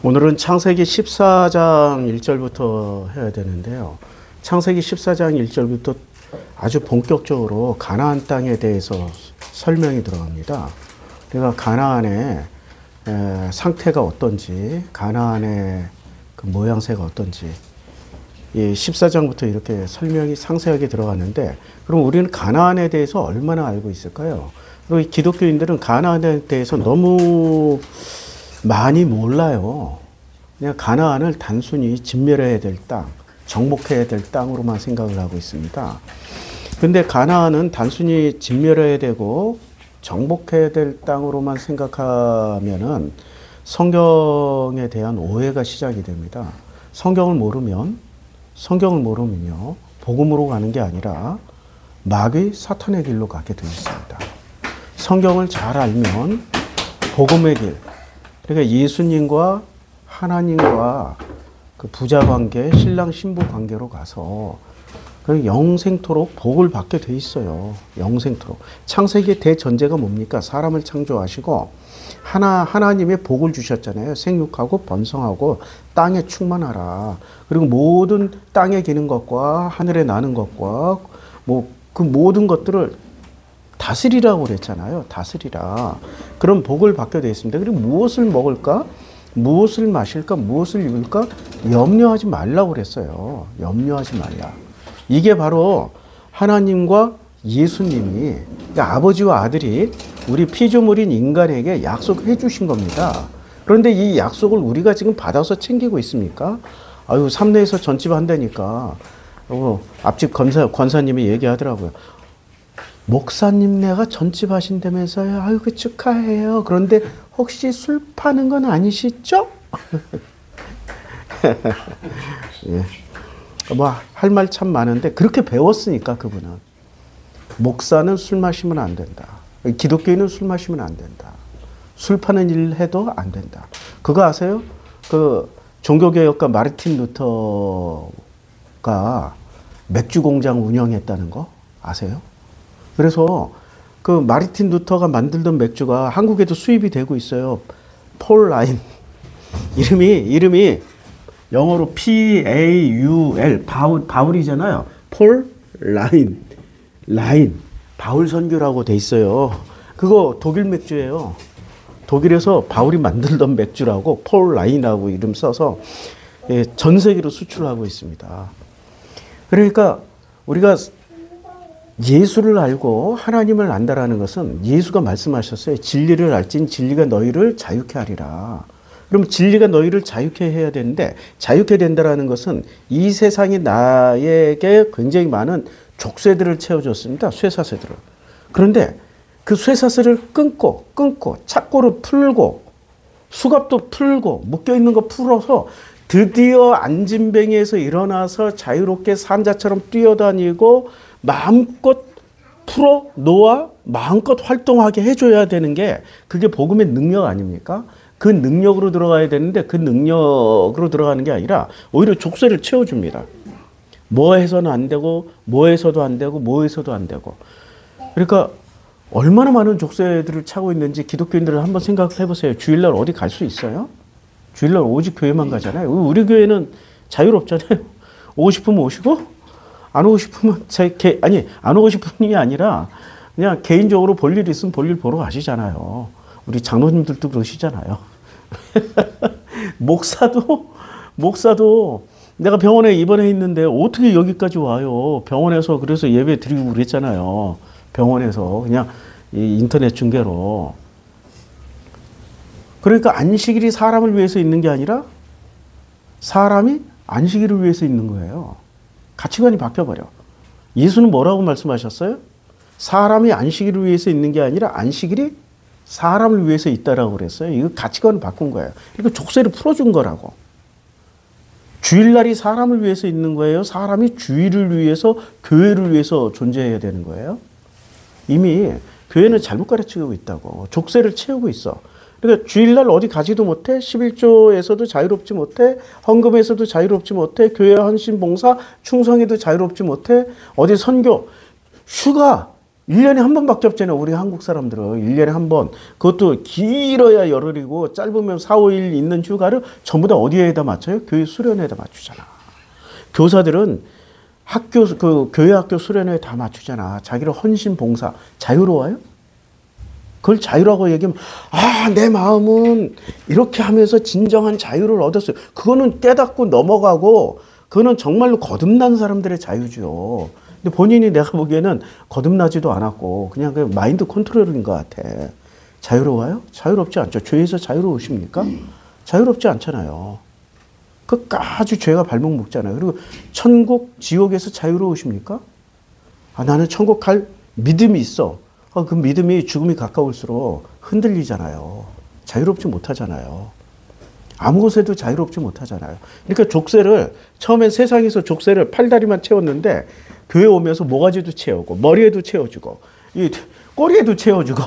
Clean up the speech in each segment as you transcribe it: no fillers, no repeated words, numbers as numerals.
오늘은 창세기 14장 1절부터 해야 되는데요. 창세기 14장 1절부터 아주 본격적으로 가나안 땅에 대해서 설명이 들어갑니다. 그러니까 가나안의 상태가 어떤지, 가나안의 그 모양새가 어떤지, 이 14장부터 이렇게 설명이 상세하게 들어갔는데, 그럼 우리는 가나안에 대해서 얼마나 알고 있을까요? 그리고 기독교인들은 가나안에 대해서 너무 많이 몰라요. 그냥 가나안을 단순히 진멸해야 될 땅, 정복해야 될 땅으로만 생각을 하고 있습니다. 근데 가나안은 단순히 진멸해야 되고 정복해야 될 땅으로만 생각하면은 성경에 대한 오해가 시작이 됩니다. 성경을 모르면요, 복음으로 가는 게 아니라 마귀 사탄의 길로 가게 되어 있습니다. 성경을 잘 알면 복음의 길, 그러니까 예수님과 하나님과 그 부자 관계, 신랑 신부 관계로 가서 영생토록 복을 받게 돼 있어요. 영생토록. 창세기의 대전제가 뭡니까? 사람을 창조하시고 하나님의 복을 주셨잖아요. 생육하고 번성하고 땅에 충만하라. 그리고 모든 땅에 기는 것과 하늘에 나는 것과 그 모든 것들을 다스리라고 그랬잖아요. 다스리라. 그런 복을 받게 되어 있습니다. 그리고 무엇을 먹을까? 무엇을 마실까? 무엇을 입을까? 염려하지 말라고 그랬어요. 염려하지 말라. 이게 바로 하나님과 예수님이, 그러니까 아버지와 아들이 우리 피조물인 인간에게 약속해 주신 겁니다. 그런데 이 약속을 우리가 지금 받아서 챙기고 있습니까? 아유, 삼내에서 전집 한다니까. 앞집 권사님이 얘기하더라고요. 목사님네가 전집 하신다면서요. 아유, 그 축하해요. 그런데 혹시 술 파는 건 아니시죠? 예. 할 말 참 많은데 그렇게 배웠으니까 그분은. 목사는 술 마시면 안 된다. 기독교인은 술 마시면 안 된다. 술 파는 일 해도 안 된다. 그거 아세요? 그 종교개혁가 마르틴 루터가 맥주 공장 운영했다는 거 아세요? 그래서 그 마르틴 루터가 만들던 맥주가 한국에도 수입이 되고 있어요. 폴 라인. 이름이 영어로 P-A-U-L, 바울이잖아요. 폴 라인. 바울 선교라고 돼 있어요. 그거 독일 맥주예요. 독일에서 바울이 만들던 맥주라고 폴 라인이라고 이름 써서 전 세계로 수출하고 있습니다. 그러니까 우리가 예수를 알고 하나님을 안다라는 것은 예수가 말씀하셨어요. 진리를 알진 진리가 너희를 자유케 하리라. 그럼 진리가 너희를 자유케 해야 되는데, 자유케 된다라는 것은 이 세상이 나에게 굉장히 많은 족쇄들을 채워줬습니다. 쇠사슬들을. 그런데 그 쇠사슬을 끊고 착고를 풀고 수갑도 풀고 묶여있는 거 풀어서 드디어 안진뱅이에서 일어나서 자유롭게 산자처럼 뛰어다니고 마음껏 풀어 놓아 마음껏 활동하게 해줘야 되는 게, 그게 복음의 능력 아닙니까? 그 능력으로 들어가야 되는데 그 능력으로 들어가는 게 아니라 오히려 족쇄를 채워줍니다. 뭐 해서는 안 되고 뭐 해서도 안 되고 뭐 해서도 안 되고. 그러니까 얼마나 많은 족쇄들을 차고 있는지 기독교인들을 한번 생각해 보세요. 주일날 어디 갈 수 있어요? 주일날 오직 교회만 가잖아요. 우리 교회는 자유롭잖아요. 오고 싶으면 오시고 안 오고 싶으면 안 오고 싶은이 아니라 그냥 개인적으로 볼 일 있으면 볼 일 보러 가시잖아요. 우리 장로님들도 그러시잖아요. 목사도 내가 병원에 입원해 있는데 어떻게 여기까지 와요? 병원에서 그래서 예배 드리고 그랬잖아요. 병원에서 그냥 인터넷 중계로. 그러니까 안식일이 사람을 위해서 있는 게 아니라 사람이 안식일을 위해서 있는 거예요. 가치관이 바뀌어버려. 예수는 뭐라고 말씀하셨어요? 사람이 안식일을 위해서 있는 게 아니라 안식일이 사람을 위해서 있다라고 그랬어요. 이거 가치관을 바꾼 거예요. 그러니까 족쇄를 풀어준 거라고. 주일날이 사람을 위해서 있는 거예요. 사람이 주일을 위해서, 교회를 위해서 존재해야 되는 거예요. 이미 교회는 잘못 가르치고 있다고. 족쇄를 채우고 있어. 그러니까 주일날 어디 가지도 못해. 11조에서도 자유롭지 못해. 헌금에서도 자유롭지 못해. 교회 헌신 봉사 충성에도 자유롭지 못해. 어디 선교, 휴가 1년에 한 번밖에 없잖아요. 우리 한국 사람들은 1년에 한 번. 그것도 길어야 열흘이고 짧으면 4, 5일 있는 휴가를 전부 다 어디에다 맞춰요? 교회 수련회에다 맞추잖아. 교사들은 교회 학교 수련회에 다 맞추잖아. 자기를 헌신 봉사. 자유로워요? 그걸 자유라고 얘기하면 내 마음은 이렇게 하면서 진정한 자유를 얻었어요. 그거는 깨닫고 넘어가고 그거는 정말로 거듭난 사람들의 자유죠. 근데 본인이 내가 보기에는 거듭나지도 않았고 그냥 그 마인드 컨트롤인 것 같아. 자유로워요? 자유롭지 않죠. 죄에서 자유로우십니까? 자유롭지 않잖아요. 끝까지 죄가 발목 묶잖아요. 그리고 천국, 지옥에서 자유로우십니까? 나는 천국 갈 믿음이 있어. 그 믿음이 죽음이 가까울수록 흔들리잖아요. 자유롭지 못하잖아요. 아무 곳에도 자유롭지 못하잖아요. 그러니까 족쇄를 처음엔 세상에서 족쇄를 팔다리만 채웠는데 교회 오면서 모가지도 채우고 머리에도 채워주고 이 꼬리에도 채워주고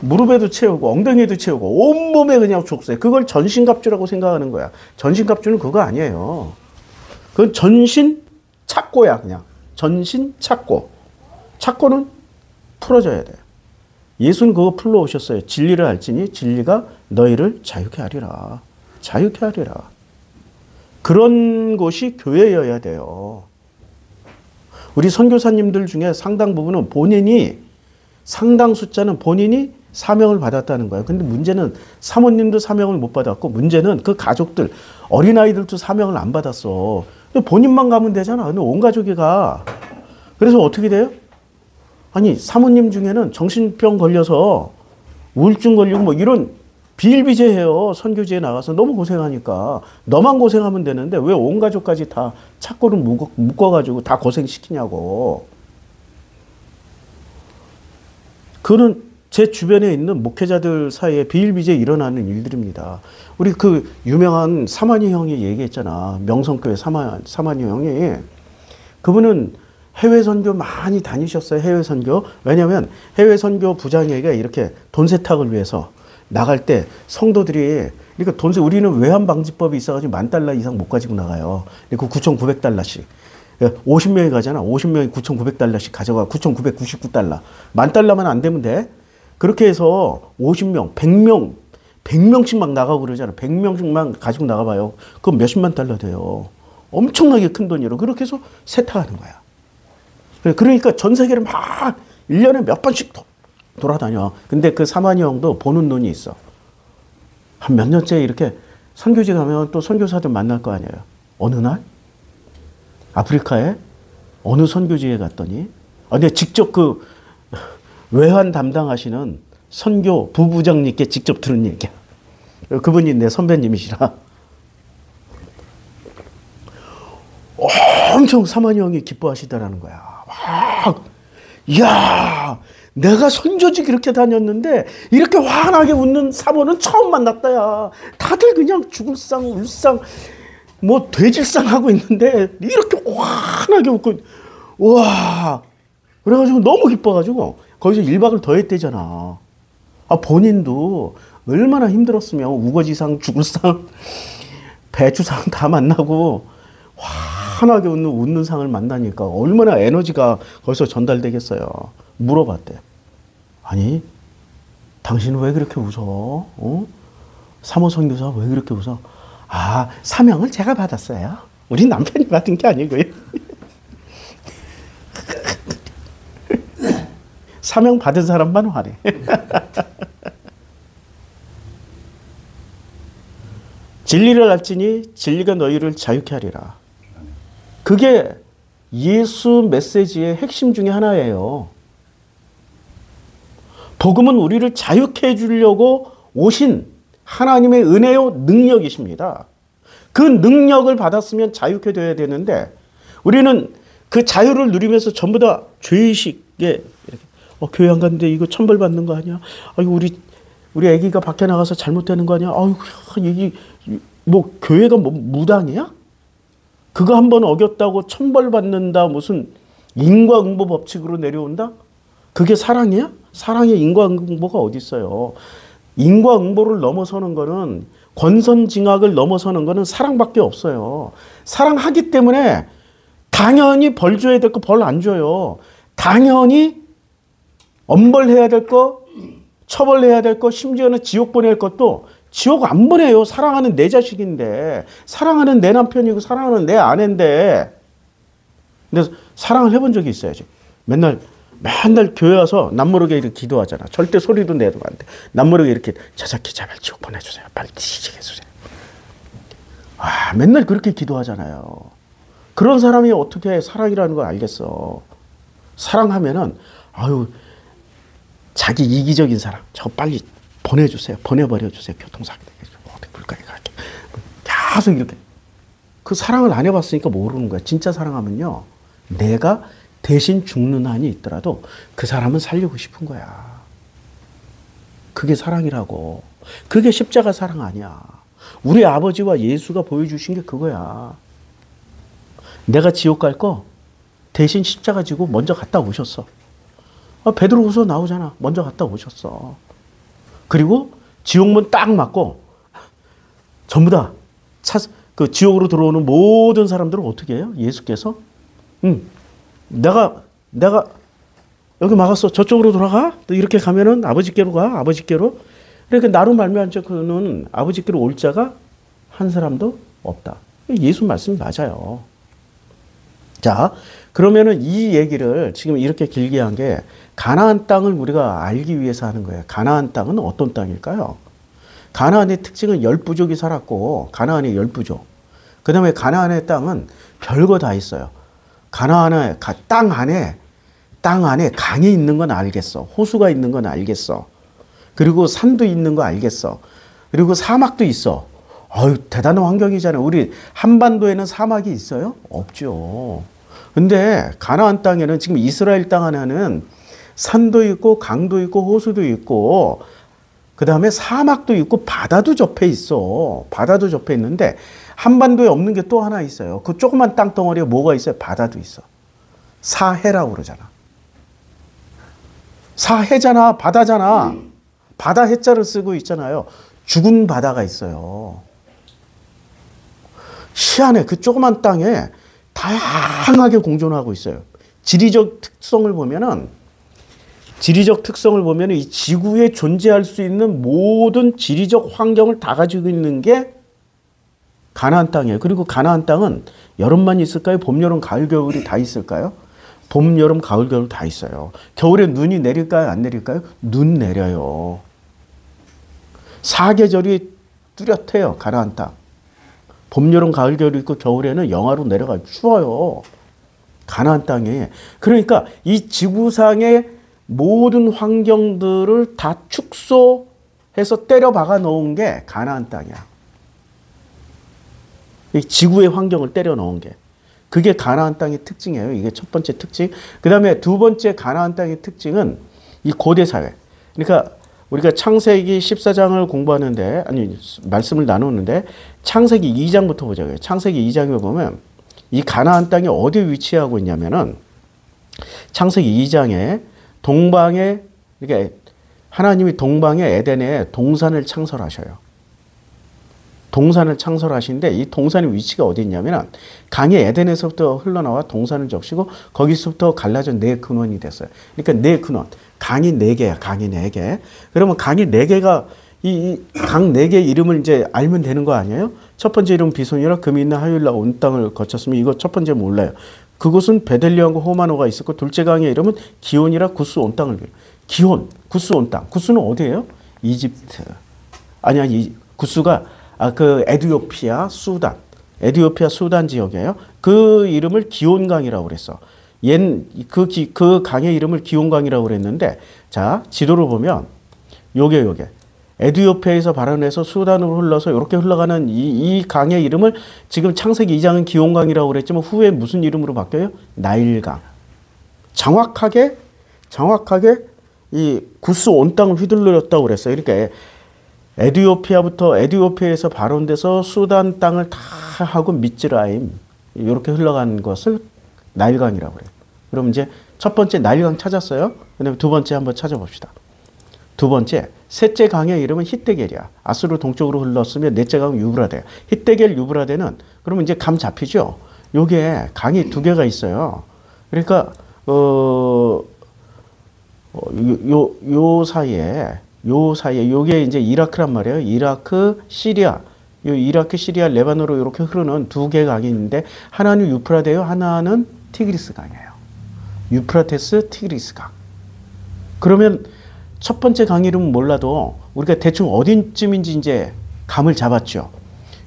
무릎에도 채우고 엉덩이에도 채우고 온몸에 그냥 족쇄. 그걸 전신갑주라고 생각하는 거야. 전신갑주는 그거 아니에요. 그건 전신 착고야. 그냥 전신 착고. 착고는 풀어져야 돼. 예수는 그거 풀러 오셨어요. 진리를 알지니 진리가 너희를 자유케 하리라. 자유케 하리라. 그런 곳이 교회여야 돼요. 우리 선교사님들 중에 상당 부분은 상당 숫자는 본인이 사명을 받았다는 거예요. 근데 문제는 사모님도 사명을 못 받았고 문제는 그 가족들, 어린아이들도 사명을 안 받았어. 근데 본인만 가면 되잖아. 근데 온 가족이 가. 그래서 어떻게 돼요? 사모님 중에는 정신병 걸려서 우울증 걸리고 뭐 이런 비일비재해요. 선교지에 나가서 너무 고생하니까. 너만 고생하면 되는데 왜 온 가족까지 다 착고를 묶어가지고 다 고생시키냐고. 그거는 제 주변에 있는 목회자들 사이에 비일비재에 일어나는 일들입니다. 우리 그 유명한 사마니 형이 얘기했잖아. 명성교회 사마니 형이. 그분은 해외 선교 많이 다니셨어요. 해외 선교. 왜냐하면 해외 선교 부장에게 이렇게 돈 세탁을 위해서 나갈 때 성도들이 그러니까 우리는 외환 방지법이 있어가지고 $10,000 이상 못 가지고 나가요. 그 $9,900씩. 50명이 가잖아. 50명이 $9,900씩 가져가. $9,999. $10,000만 안 되면 돼. 그렇게 해서 50명, 100명씩 막 나가고 그러잖아. 100명씩만 가지고 나가봐요. 그럼 몇십만 달러 돼요. 엄청나게 큰 돈이로. 그렇게 해서 세탁하는 거야. 그러니까 전 세계를 막 1년에 몇 번씩 돌아다녀. 근데 그 사마니 형도 보는 눈이 있어. 한 몇 년째 이렇게 선교지 가면 또 선교사들 만날 거 아니에요. 어느 날 아프리카에 어느 선교지에 갔더니 근데 직접 그 외환 담당하시는 선교 부부장님께 직접 들은 얘기야. 그분이 내 선배님이시라. 엄청 사마니 형이 기뻐하시더라는 거야. 이야, 내가 선교직 이렇게 다녔는데 이렇게 환하게 웃는 사모는 처음 만났다, 야. 다들 그냥 죽을 상, 울상, 뭐 돼질상 하고 있는데 이렇게 환하게 웃고, 와. 그래가지고 너무 기뻐가지고 거기서 1박을 더 했대잖아. 본인도 얼마나 힘들었으면 우거지상, 죽을상, 배추상 다 만나고 환하게 웃는 상을 만나니까 얼마나 에너지가 거기서 전달되겠어요. 물어봤대. 아니, 당신은 왜 그렇게 웃어? 사모 선교사 왜 그렇게 웃어? 사명을 제가 받았어요. 우리 남편이 받은 게 아니고요. 사명 받은 사람만 화내. 진리를 알지니 진리가 너희를 자유케 하리라. 그게 예수 메시지의 핵심 중에 하나예요. 복음은 우리를 자유케 해주려고 오신 하나님의 은혜요 능력이십니다. 그 능력을 받았으면 자유케 되어야 되는데 우리는 그 자유를 누리면서 전부 다 죄의식에 이렇게 교회 안 갔는데 이거 천벌 받는 거 아니야? 우리 아기가 밖에 나가서 잘못되는 거 아니야? 이게 뭐 교회가 뭐 무당이야? 그거 한번 어겼다고 천벌 받는다, 무슨 인과응보 법칙으로 내려온다? 그게 사랑이야? 사랑의 인과응보가 어디 있어요? 인과응보를 넘어서는 거는, 권선징악을 넘어서는 거는 사랑밖에 없어요. 사랑하기 때문에 당연히 벌 줘야 될 거 벌 안 줘요. 당연히 엄벌해야 될 거, 처벌해야 될 거, 심지어는 지옥 보낼 것도 지옥 안 보내요. 사랑하는 내 자식인데, 사랑하는 내 남편이고, 사랑하는 내 아내인데. 근데 사랑을 해본 적이 있어야지. 맨날 교회 와서 남모르게 이렇게 기도하잖아. 절대 소리도 내도 안 돼. 남모르게 이렇게 저 새끼 제발 지옥 보내주세요. 빨리 뒤지게 해주세요. 아, 맨날 그렇게 기도하잖아요. 그런 사람이 어떻게 사랑이라는 걸 알겠어. 사랑하면은 아유 자기 이기적인 사람 저 빨리 보내주세요. 보내버려주세요. 교통사고 어디 불가에 갈게. 계속 이렇게. 그 사랑을 안 해봤으니까 모르는 거야. 진짜 사랑하면요. 내가 대신 죽는 한이 있더라도 그 사람은 살리고 싶은 거야. 그게 사랑이라고. 그게 십자가 사랑 아니야. 우리 아버지와 예수가 보여주신 게 그거야. 내가 지옥 갈 거 대신 십자가 지고 먼저 갔다 오셨어. 베드로후서 나오잖아. 먼저 갔다 오셨어. 그리고 지옥문 딱 막고 전부 다 그 지옥으로 들어오는 모든 사람들은 어떻게 해요? 예수께서 내가 여기 막았어. 저쪽으로 돌아가. 또 이렇게 가면은 아버지께로 가. 아버지께로. 그러니까 나로 말미암아 그는 아버지께로 올 자가 한 사람도 없다. 예수 말씀이 맞아요. 자, 그러면은 이 얘기를 지금 이렇게 길게 한 게 가나안 땅을 우리가 알기 위해서 하는 거예요. 가나안 땅은 어떤 땅일까요? 가나안의 특징은 10부족이 살았고, 가나안의 10부족. 그 다음에 가나안의 땅은 별거 다 있어요. 가나안의 땅 안에 강이 있는 건 알겠어. 호수가 있는 건 알겠어. 그리고 산도 있는 거 알겠어. 그리고 사막도 있어. 아유, 대단한 환경이잖아요. 우리 한반도에는 사막이 있어요? 없죠. 근데 가나안 땅에는 지금 이스라엘 땅 안에는 산도 있고 강도 있고 호수도 있고 그 다음에 사막도 있고 바다도 접해 있어. 바다도 접해 있는데 한반도에 없는 게 또 하나 있어요. 그 조그만 땅덩어리에 뭐가 있어요? 바다도 있어. 사해라고 그러잖아. 사해잖아. 바다잖아. 바다 해자를 쓰고 있잖아요. 죽은 바다가 있어요. 희한해. 그 조그만 땅에 다양하게 공존하고 있어요. 지리적 특성을 보면은 이 지구에 존재할 수 있는 모든 지리적 환경을 다 가지고 있는 게 가나안 땅이에요. 그리고 가나안 땅은 여름만 있을까요? 봄, 여름, 가을, 겨울이 다 있을까요? 봄, 여름, 가을, 겨울 다 있어요. 겨울에 눈이 내릴까요? 안 내릴까요? 눈 내려요. 사계절이 뚜렷해요. 가나안 땅. 봄, 여름, 가을, 겨울이 있고 겨울에는 영하로 내려가요. 추워요. 가나안 땅에. 그러니까 이 지구상의 모든 환경들을 다 축소해서 때려 박아 놓은 게 가나안 땅이야. 이 지구의 환경을 때려 넣은 게. 그게 가나안 땅의 특징이에요. 이게 첫 번째 특징. 그 다음에 두 번째 가나안 땅의 특징은 이 고대 사회. 그러니까 우리가 창세기 14장을 공부하는데, 아니, 말씀을 나누는데, 창세기 2장부터 보자고요. 창세기 2장에 보면 이 가나안 땅이 어디에 위치하고 있냐면은 창세기 2장에 동방에, 그러니까 하나님이 동방에 에덴에 동산을 창설하셔요. 동산을 창설하시는데 이 동산의 위치가 어디 있냐면 강이 에덴에서부터 흘러나와 동산을 적시고 거기서부터 갈라져 네 근원이 됐어요. 그러니까 네 근원. 강이 네 개야. 강이 네 개. 그러면 강이 네 개가 이 강 네 개의 이름을 이제 알면 되는 거 아니에요? 첫 번째 이름 비손이라 금이 있는 하율라 온 땅을 거쳤으면 이거 첫 번째 몰라요. 그곳은 베델리엄과 호마노가 있었고 둘째 강의 이름은 기온이라 구스 온 땅을 기온, 구스 온 땅. 구스는 어디예요? 이집트. 아니 구스가 그 에티오피아, 수단. 에티오피아, 수단 지역이에요. 그 이름을 기온강이라고 그랬어. 그 강의 이름을 기온강이라고 그랬는데, 자, 지도를 보면, 요게. 에티오피아에서 발원해서 수단으로 흘러서 이렇게 흘러가는 이 강의 이름을 지금 창세기 2장은 기온강이라고 그랬지만 후에 무슨 이름으로 바뀌어요? 나일강. 정확하게 이 구스 온 땅을 휘둘렀다고 그랬어요. 이렇게 에티오피아에서 발원돼서 수단 땅을 다 하고 미즈라임 이렇게 흘러간 것을 나일강이라고 그래요. 그럼 이제 첫 번째 나일강 찾았어요. 그다음에 두 번째 한번 찾아봅시다. 두 번째, 셋째 강의 이름은 히데겔이야. 아수르 동쪽으로 흘렀으면 넷째 강은 유브라데야. 히데겔 유브라데는 그러면 이제 감 잡히죠. 요게 강이 두 개가 있어요. 그러니까 요 사이에 요게 이제 이라크란 말이에요. 이라크, 시리아. 요 이라크, 시리아, 레바논으로 이렇게 흐르는 두 개의 강이 있는데 하나는 유프라데요. 하나는 티그리스 강이에요. 유프라테스, 티그리스 강. 그러면 첫 번째 강 이름은 몰라도 우리가 대충 어딘쯤인지 이제 감을 잡았죠.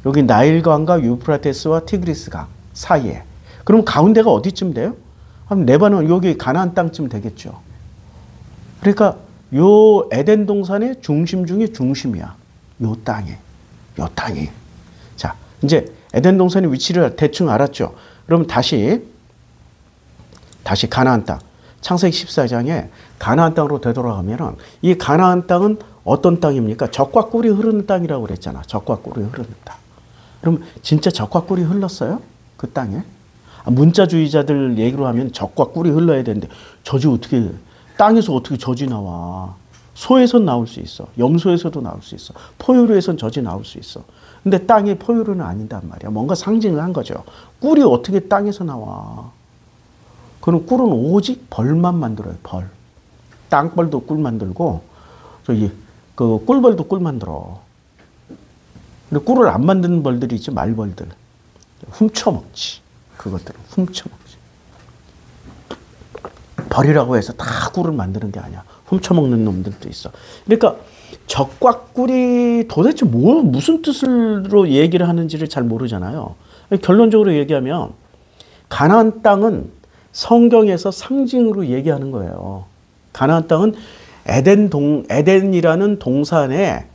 여기 나일강과 유프라테스와 티그리스 강 사이에. 그럼 가운데가 어디쯤 돼요? 그럼 레바논 여기 가나안 땅쯤 되겠죠. 그러니까 요 에덴 동산의 중심 중에 중심이야. 요 땅이. 자, 이제 에덴 동산의 위치를 대충 알았죠. 그럼 다시 가나안 땅. 창세기 14장에 가나안 땅으로 되돌아가면은 이 가나안 땅은 어떤 땅입니까? 젖과 꿀이 흐르는 땅이라고 그랬잖아. 젖과 꿀이 흐르는 땅. 그럼 진짜 젖과 꿀이 흘렀어요? 그 땅에? 문자주의자들 얘기로 하면 젖과 꿀이 흘러야 되는데 땅에서 어떻게 젖이 나와? 소에선 나올 수 있어. 염소에서도 나올 수 있어. 포유류에선 젖이 나올 수 있어. 근데 땅이 포유류는 아니단 말이야. 뭔가 상징을 한 거죠. 꿀이 어떻게 땅에서 나와? 그럼 꿀은 오직 벌만 만들어요. 벌. 땅벌도 꿀 만들고 그 꿀벌도 꿀 만들어. 근데 꿀을 안 만드는 벌들이 있지. 말벌들. 훔쳐먹지. 그것들은 훔쳐먹지. 벌이라고 해서 다 꿀을 만드는 게 아니야. 훔쳐먹는 놈들도 있어. 그러니까 젖과 꿀이 도대체 무슨 뜻으로 얘기를 하는지를 잘 모르잖아요. 결론적으로 얘기하면 가나안 땅은 성경에서 상징으로 얘기하는 거예요. 가나안 땅은 에덴이라는 동산의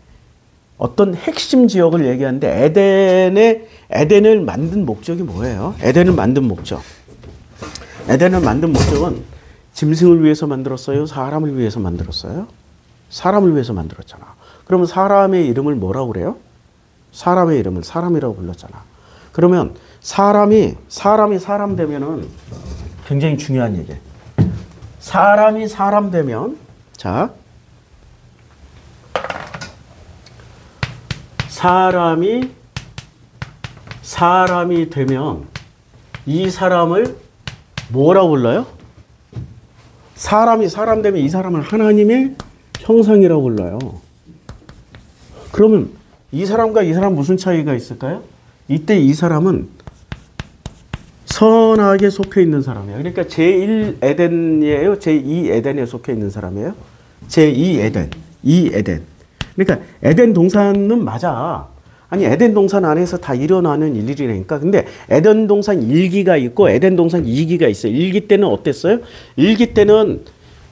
어떤 핵심 지역을 얘기하는데 에덴을 만든 목적이 뭐예요? 에덴을 만든 목적은 짐승을 위해서 만들었어요? 사람을 위해서 만들었어요? 사람을 위해서 만들었잖아. 그러면 사람의 이름을 뭐라고 그래요? 사람의 이름을 사람이라고 불렀잖아. 그러면 사람이 사람 되면은 굉장히 중요한 얘기예요. 사람이 사람 되면, 자, 사람이 되면 이 사람을 뭐라고 불러요? 사람이 사람 되면 이 사람을 하나님의 형상이라고 불러요. 그러면 이 사람과 이 사람 무슨 차이가 있을까요? 이때 이 사람은 선악에 속해 있는 사람이에요. 그러니까 제1 에덴이에요? 제2 에덴에 속해 있는 사람이에요? 제2 에덴. 2 에덴. 그러니까 에덴 동산은 맞아. 아니 에덴 동산 안에서 다 일어나는 일이라니까. 근데 에덴 동산 1기가 있고 에덴 동산 2기가 있어요. 1기 때는 어땠어요? 1기 때는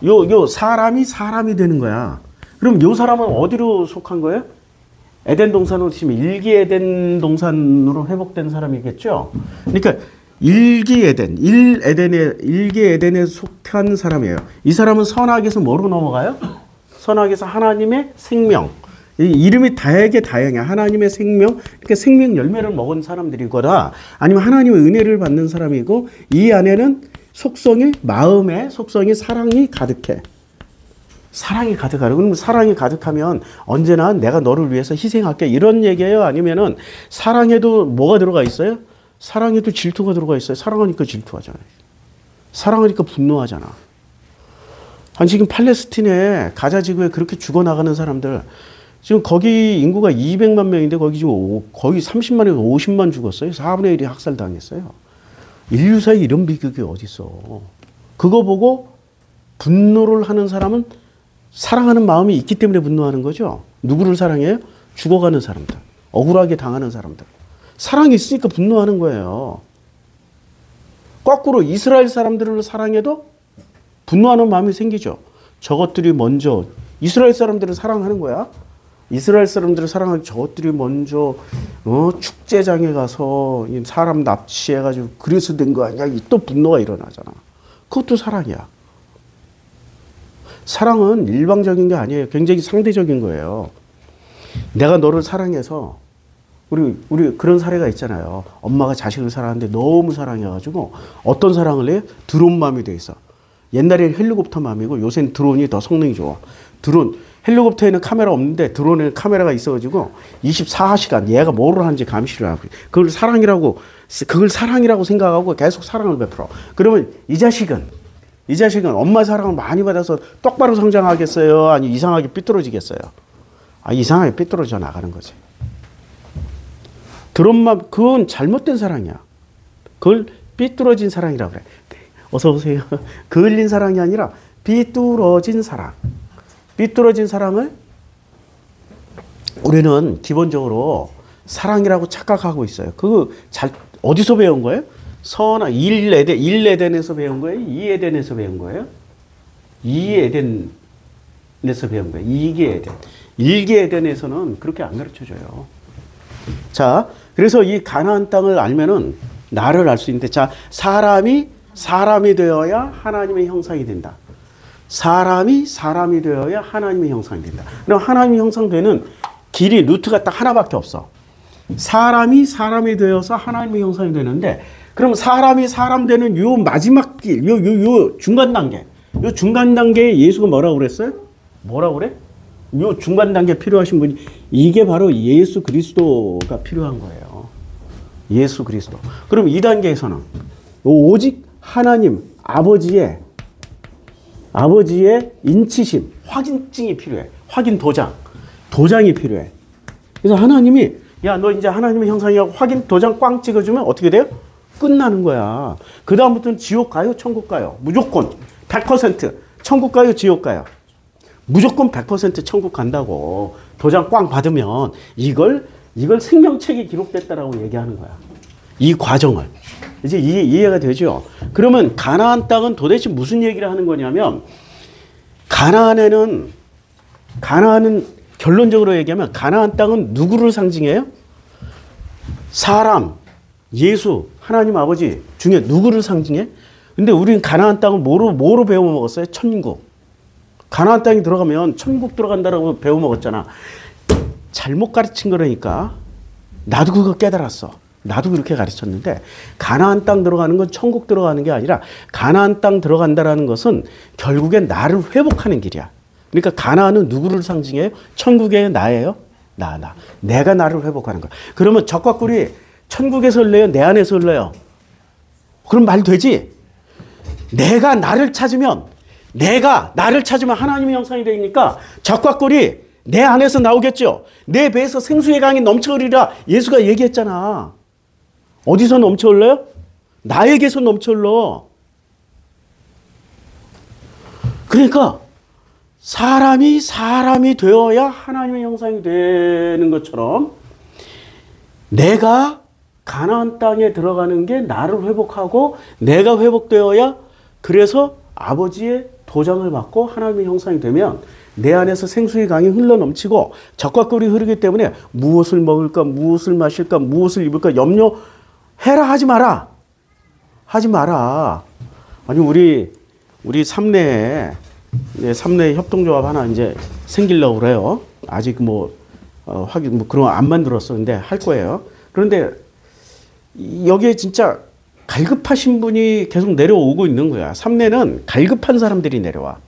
요 사람이 되는 거야. 그럼 요 사람은 어디로 속한 거예요? 에덴 동산으로 치면 1기 에덴 동산으로 회복된 사람이겠죠. 그러니까 1기 에덴에 속한 사람이에요. 이 사람은 선악에서 뭐로 넘어가요? 선악에서 하나님의 생명. 이 이름이 다양해. 하나님의 생명, 그러니까 생명 열매를 먹은 사람들이거나 아니면 하나님의 은혜를 받는 사람이고 이 안에는 마음의 속성이 사랑이 가득해. 사랑이 가득하고 그럼 사랑이 가득하면 언제나 내가 너를 위해서 희생할게 이런 얘기예요? 아니면은 사랑에도 뭐가 들어가 있어요? 사랑에도 질투가 들어가 있어요. 사랑하니까 질투하잖아요. 사랑하니까 분노하잖아. 아니 지금 팔레스틴에 가자 지구에 그렇게 죽어나가는 사람들 지금 거기 인구가 200만 명인데 거기 지금 거의 30만에서 50만 죽었어요. 4분의 1이 학살당했어요. 인류사에 이런 비극이 어딨어. 그거 보고 분노를 하는 사람은 사랑하는 마음이 있기 때문에 분노하는 거죠. 누구를 사랑해요? 죽어가는 사람들. 억울하게 당하는 사람들. 사랑이 있으니까 분노하는 거예요. 거꾸로 이스라엘 사람들을 사랑해도 분노하는 마음이 생기죠. 저것들이 먼저 이스라엘 사람들을 사랑하는 거야. 이스라엘 사람들을 사랑하는 저것들이 먼저 축제장에 가서 사람 납치해가지고 그래서 된 거 아니야. 또 분노가 일어나잖아. 그것도 사랑이야. 사랑은 일방적인 게 아니에요. 굉장히 상대적인 거예요. 내가 너를 사랑해서 우리 그런 사례가 있잖아요. 엄마가 자식을 사랑하는데 너무 사랑해가지고 어떤 사랑을 해요? 드론 맘이 돼 있어. 옛날에는 헬리콥터 맘이고 요새는 드론이 더 성능이 좋아. 드론 헬리콥터에는 카메라 없는데 드론에는 카메라가 있어가지고 24시간 얘가 뭐를 하는지 감시를 하고 그걸 사랑이라고 생각하고 계속 사랑을 베풀어. 그러면 이 자식은 이 자식은 엄마 사랑을 많이 받아서 똑바로 성장하겠어요? 아니 이상하게 삐뚤어지겠어요? 아, 이상하게 삐뚤어져 나가는 거지. 그건 잘못된 사랑이야. 그걸 삐뚤어진 사랑이라고 그래. 어서 오세요. 그을린 사랑이 아니라 삐뚤어진 사랑. 삐뚤어진 사랑을 우리는 기본적으로 사랑이라고 착각하고 있어요. 어디서 배운 거예요? 일에덴에서 배운 거예요? 이에덴에서 배운 거예요? 이에덴에서 배운 거예요. 이게 에덴. 일개 에덴에서는 그렇게 안 가르쳐줘요. 자, 그래서 이 가나안 땅을 알면은 나를 알 수 있는데, 자, 사람이 되어야 하나님의 형상이 된다. 사람이 되어야 하나님의 형상이 된다. 그럼 하나님의 형상되는 길이 루트가 딱 하나밖에 없어. 사람이 되어서 하나님의 형상이 되는데, 그럼 사람이 사람 되는 요 마지막 길, 요 중간 단계, 요 중간 단계에 예수가 뭐라고 그랬어요? 뭐라고 그래? 요 중간 단계 필요하신 분이, 이게 바로 예수 그리스도가 필요한 거예요. 예수 그리스도. 그럼 이 단계에서는 오직 하나님 아버지의 인치심, 확인증이 필요해. 확인 도장이 필요해. 그래서 하나님이, 야, 너 이제 하나님의 형상이라고 확인 도장 꽝 찍어주면 어떻게 돼요? 끝나는 거야. 그 다음부터는 지옥 가요? 천국 가요? 무조건 100% 천국 가요? 지옥 가요? 무조건 100% 천국 간다고 도장 꽝 받으면 이걸 생명책에 기록됐다라고 얘기하는 거야. 이 과정을. 이제 이해가 되죠? 그러면 가나안 땅은 도대체 무슨 얘기를 하는 거냐면, 가나안은 결론적으로 얘기하면 가나안 땅은 누구를 상징해요? 사람, 예수, 하나님 아버지 중에 누구를 상징해? 근데 우리는 가나안 땅을 뭐로 배워 먹었어요? 천국. 가나안 땅에 들어가면 천국 들어간다라고 배워 먹었잖아. 잘못 가르친 거라니까. 나도 그거 깨달았어. 나도 그렇게 가르쳤는데, 가나안 땅 들어가는 건 천국 들어가는 게 아니라, 가나안 땅 들어간다라는 것은 결국엔 나를 회복하는 길이야. 그러니까 가나안은 누구를 상징해요? 천국의 나예요? 나. 내가 나를 회복하는 거야. 그러면 적과 꿀이 천국에서 흘러요? 내 안에서 흘러요? 그럼 말 되지? 내가 나를 찾으면 하나님의 형상이 되니까 적과 꿀이 내 안에서 나오겠죠? 내 배에서 생수의 강이 넘쳐 흐르리라 예수가 얘기했잖아. 어디서 넘쳐 흘러요? 나에게서 넘쳐 흘러. 그러니까 사람이 되어야 하나님의 형상이 되는 것처럼, 내가 가나안 땅에 들어가는 게 나를 회복하고, 내가 회복되어야, 그래서 아버지의 도장을 받고 하나님의 형상이 되면 내 안에서 생수의 강이 흘러넘치고 적과 꿀이 흐르기 때문에 무엇을 먹을까, 무엇을 마실까, 무엇을 입을까 염려해라 하지 마라. 아니 우리 삼내에 협동조합 하나 이제 생기려고 그래요. 아직 확인 그런 거 안 만들었어. 근데 할 거예요. 그런데 여기에 진짜 갈급하신 분이 계속 내려오고 있는 거야. 삼내는 갈급한 사람들이 내려와.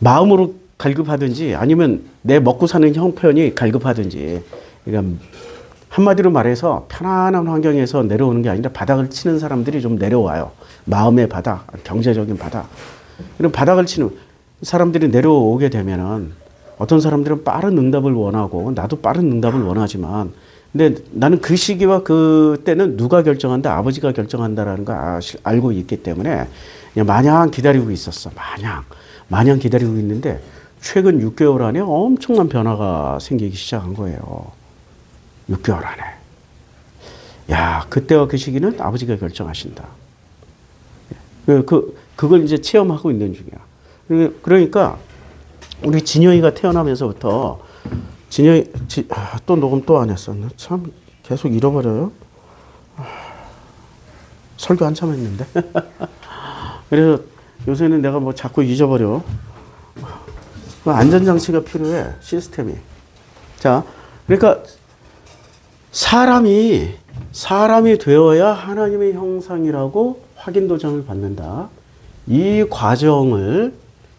마음으로 갈급하든지 아니면 내 먹고 사는 형편이 갈급하든지. 그러니까 한마디로 말해서 편안한 환경에서 내려오는 게 아니라 바닥을 치는 사람들이 좀 내려와요. 마음의 바닥, 경제적인 바닥. 그럼 바닥을 치는 사람들이 내려오게 되면은 어떤 사람들은 빠른 응답을 원하고, 나도 빠른 응답을 원하지만, 근데 나는 그 시기와 그때는 누가 결정한다? 아버지가 결정한다라는 거 알고 있기 때문에 그냥 마냥 기다리고 있었어. 마냥 기다리고 있는데 최근 6개월 안에 엄청난 변화가 생기기 시작한 거예요. 6개월 안에. 야, 그때와 그 시기는 아버지가 결정하신다. 그걸 이제 체험하고 있는 중이야. 그러니까 우리 진영이가 태어나면서부터 또 녹음 또 안 했어. 참 계속 잃어버려요. 설교 한참 했는데. 그래서 요새는 내가 자꾸 잊어버려. 안전장치가 필요해. 시스템이. 자, 그러니까 사람이 되어야 하나님의 형상이라고 확인도장을 받는다. 이 과정을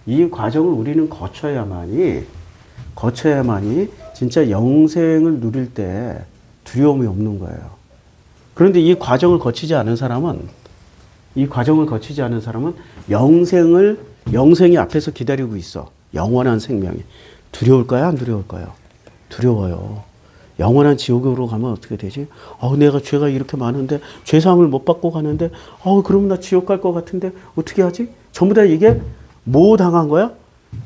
우리는 거쳐야만이 진짜 영생을 누릴 때 두려움이 없는 거예요. 그런데 이 과정을 거치지 않은 사람은 이 과정을 거치지 않은 사람은 영생이 앞에서 기다리고 있어. 영원한 생명이. 두려울까요? 안 두려울까요? 두려워요. 영원한 지옥으로 가면 어떻게 되지? 내가 죄가 이렇게 많은데, 죄사함을 못 받고 가는데, 그러면 나 지옥 갈 것 같은데, 어떻게 하지? 전부 다 이게 뭐 당한 거야?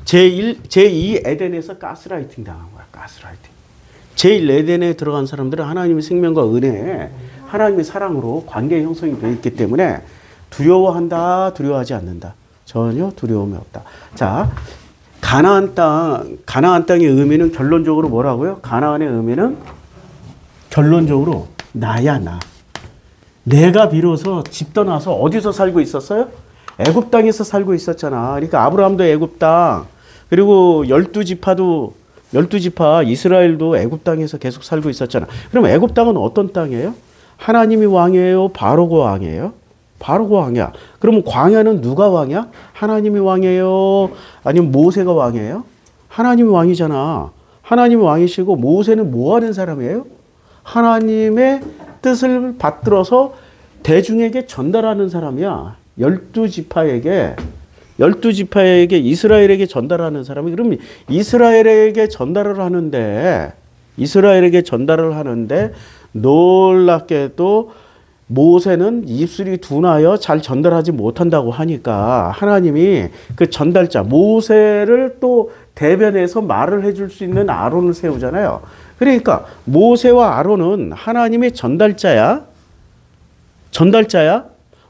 제2 에덴에서 가스라이팅 당한 거야. 가스라이팅. 제1 에덴에 들어간 사람들은 하나님의 생명과 은혜에 하나님의 사랑으로 관계 형성이 되어 있기 때문에 두려워한다, 두려워하지 않는다. 전혀 두려움이 없다. 자, 가나안 땅의 의미는 결론적으로 뭐라고요? 가나안의 의미는 결론적으로 나야, 나. 내가 비로소 집 떠나서 어디서 살고 있었어요? 애굽 땅에서 살고 있었잖아. 그러니까 아브라함도 애굽 땅, 그리고 12지파 이스라엘도 애굽 땅에서 계속 살고 있었잖아. 그럼 애굽 땅은 어떤 땅이에요? 하나님이 왕이에요? 바로가 왕이에요? 바로가 왕이야. 그러면 광야는 누가 왕이야? 하나님이 왕이에요? 아니면 모세가 왕이에요? 하나님이 왕이잖아. 하나님이 왕이시고 모세는 뭐 하는 사람이에요? 하나님의 뜻을 받들어서 대중에게 전달하는 사람이야. 12지파에게 이스라엘에게 전달하는 사람이. 그럼 이스라엘에게 전달을 하는데 놀랍게도 모세는 입술이 둔하여 잘 전달하지 못한다고 하니까 하나님이 그 전달자 모세를 또 대변해서 말을 해줄 수 있는 아론을 세우잖아요. 그러니까 모세와 아론은 하나님의 전달자야.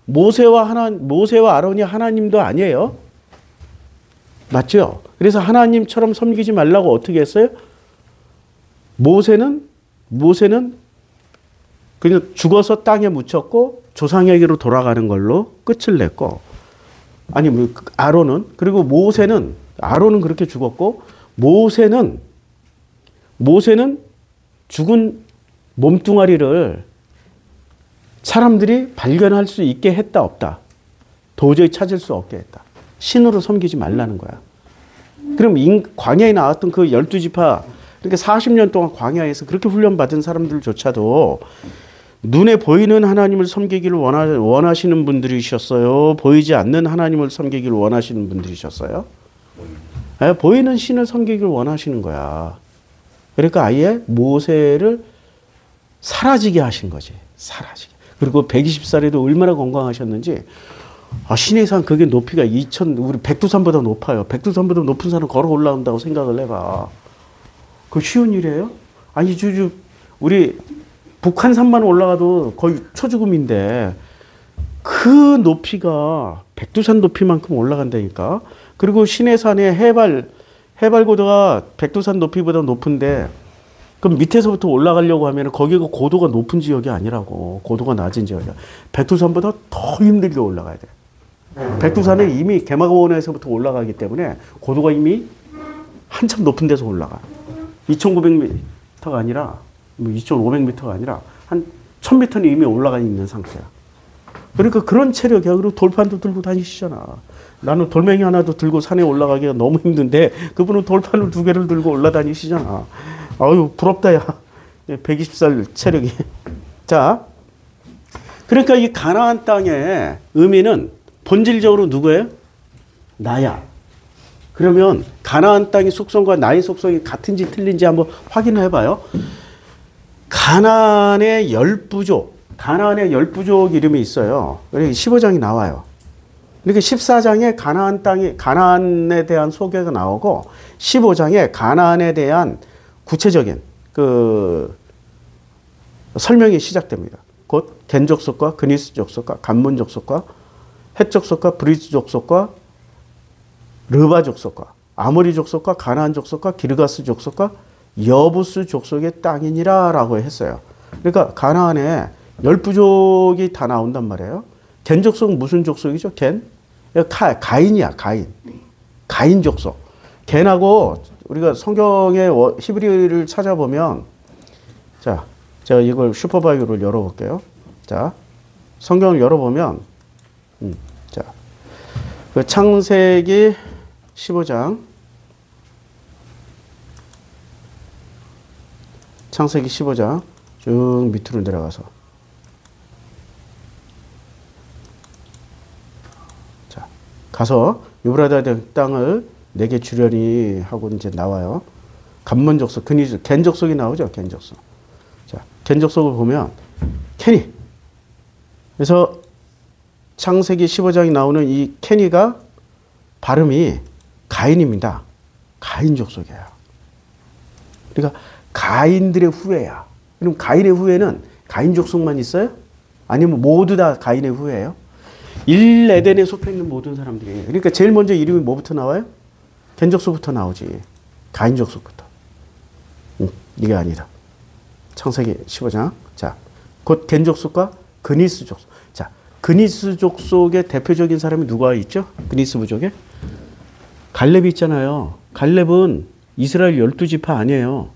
모세와 아론이 하나님도 아니에요. 맞죠? 그래서 하나님처럼 섬기지 말라고 어떻게 했어요? 모세는 그냥 죽어서 땅에 묻혔고 조상에게로 돌아가는 걸로 끝을 냈고, 아니 아론은, 그리고 아론은 그렇게 죽었고, 모세는 죽은 몸뚱아리를 사람들이 발견할 수 있게 했다, 없다? 도저히 찾을 수 없게 했다. 신으로 섬기지 말라는 거야. 그럼 광야에 나왔던 그 12지파, 그러니까 40년 동안 광야에서 그렇게 훈련받은 사람들조차도 눈에 보이는 하나님을 섬기기를 원하시는 분들이셨어요? 보이지 않는 하나님을 섬기기를 원하시는 분들이셨어요? 네, 보이는 신을 섬기기를 원하시는 거야. 그러니까 아예 모세를 사라지게 하신 거지. 사라지게. 그리고 120살에도 얼마나 건강하셨는지, 신의 산 그게 높이가 우리 백두산보다 높아요. 백두산보다 높은 산을 걸어 올라온다고 생각을 해봐. 그 쉬운 일이에요? 아니, 우리 북한산만 올라가도 거의 초죽음인데 그 높이가 백두산 높이만큼 올라간다니까. 그리고 신해산의 해발 고도가 백두산 높이보다 높은데, 그럼 밑에서부터 올라가려고 하면 거기가 고도가 높은 지역이 아니라고. 고도가 낮은 지역이야. 백두산보다 더 힘들게 올라가야 돼. 백두산은 이미 개마고원에서부터 올라가기 때문에 고도가 이미 한참 높은 데서 올라가. 2,900m가 아니라 2,500m가 아니라 한 1,000m는 이미 올라가 있는 상태야. 그러니까 그런 체력이야. 그리고 돌판도 들고 다니시잖아. 나는 돌멩이 하나도 들고 산에 올라가기가 너무 힘든데 그분은 돌판을 2개를 들고 올라다니시잖아. 아유, 부럽다, 야. 120살 체력이. 자, 그러니까 이 가나안 땅의 의미는 본질적으로 누구예요? 나야. 그러면 가나안 땅의 속성과 나의 속성이 같은지 틀린지 한번 확인해 봐요. 가나안의 10부족 이름이 있어요. 15장이 나와요. 그러니까 14장에 가나안에 대한 소개가 나오고 15장에 가나안에 대한 구체적인 그 설명이 시작됩니다. 곧 겐 족속과 그니스 족속과 간문 족속과 헷 족속과 브리즈 족속과 르바 족속과 아모리 족속과 가나안 족속과 기르가스 족속과 여부스 족속의 땅이니라 라고 했어요. 그러니까 가나안에 10부족이 다 나온단 말이에요. 겐 족속은 무슨 족속이죠? 겐? 가인이야, 가인 족속. 겐하고 우리가 성경의 히브리어를 찾아보면, 자, 제가 이걸 슈퍼바이오를 열어볼게요. 자, 성경을 열어보면, 자, 그 창세기 15장, 창세기 15장 쭉 밑으로 내려가서 가서 유브라데 땅을 내게 주려니 하고 이제 나와요. 간문족속, 겐족속이 나오죠. 겐족속. 자, 겐족속을 보면 케니. 그래서 창세기 15장에 나오는 이 케니가 발음이 가인입니다. 가인 족속이에요. 그러니까 가인들의 후예야. 그럼 가인의 후예는 가인 족속만 있어요? 아니면 모두 다 가인의 후예예요? 1에덴에 속해 있는 모든 사람들이. 그러니까 제일 먼저 이름이 뭐부터 나와요? 겐족속부터 나오지. 가인 족속부터. 이게 아니다. 창세기 15장. 자, 곧 겐족속과 그니스 족속. 자, 그니스 족속의 대표적인 사람이 누가 있죠? 그니스 부족에? 갈렙이 있잖아요. 갈렙은 이스라엘 12지파 아니에요.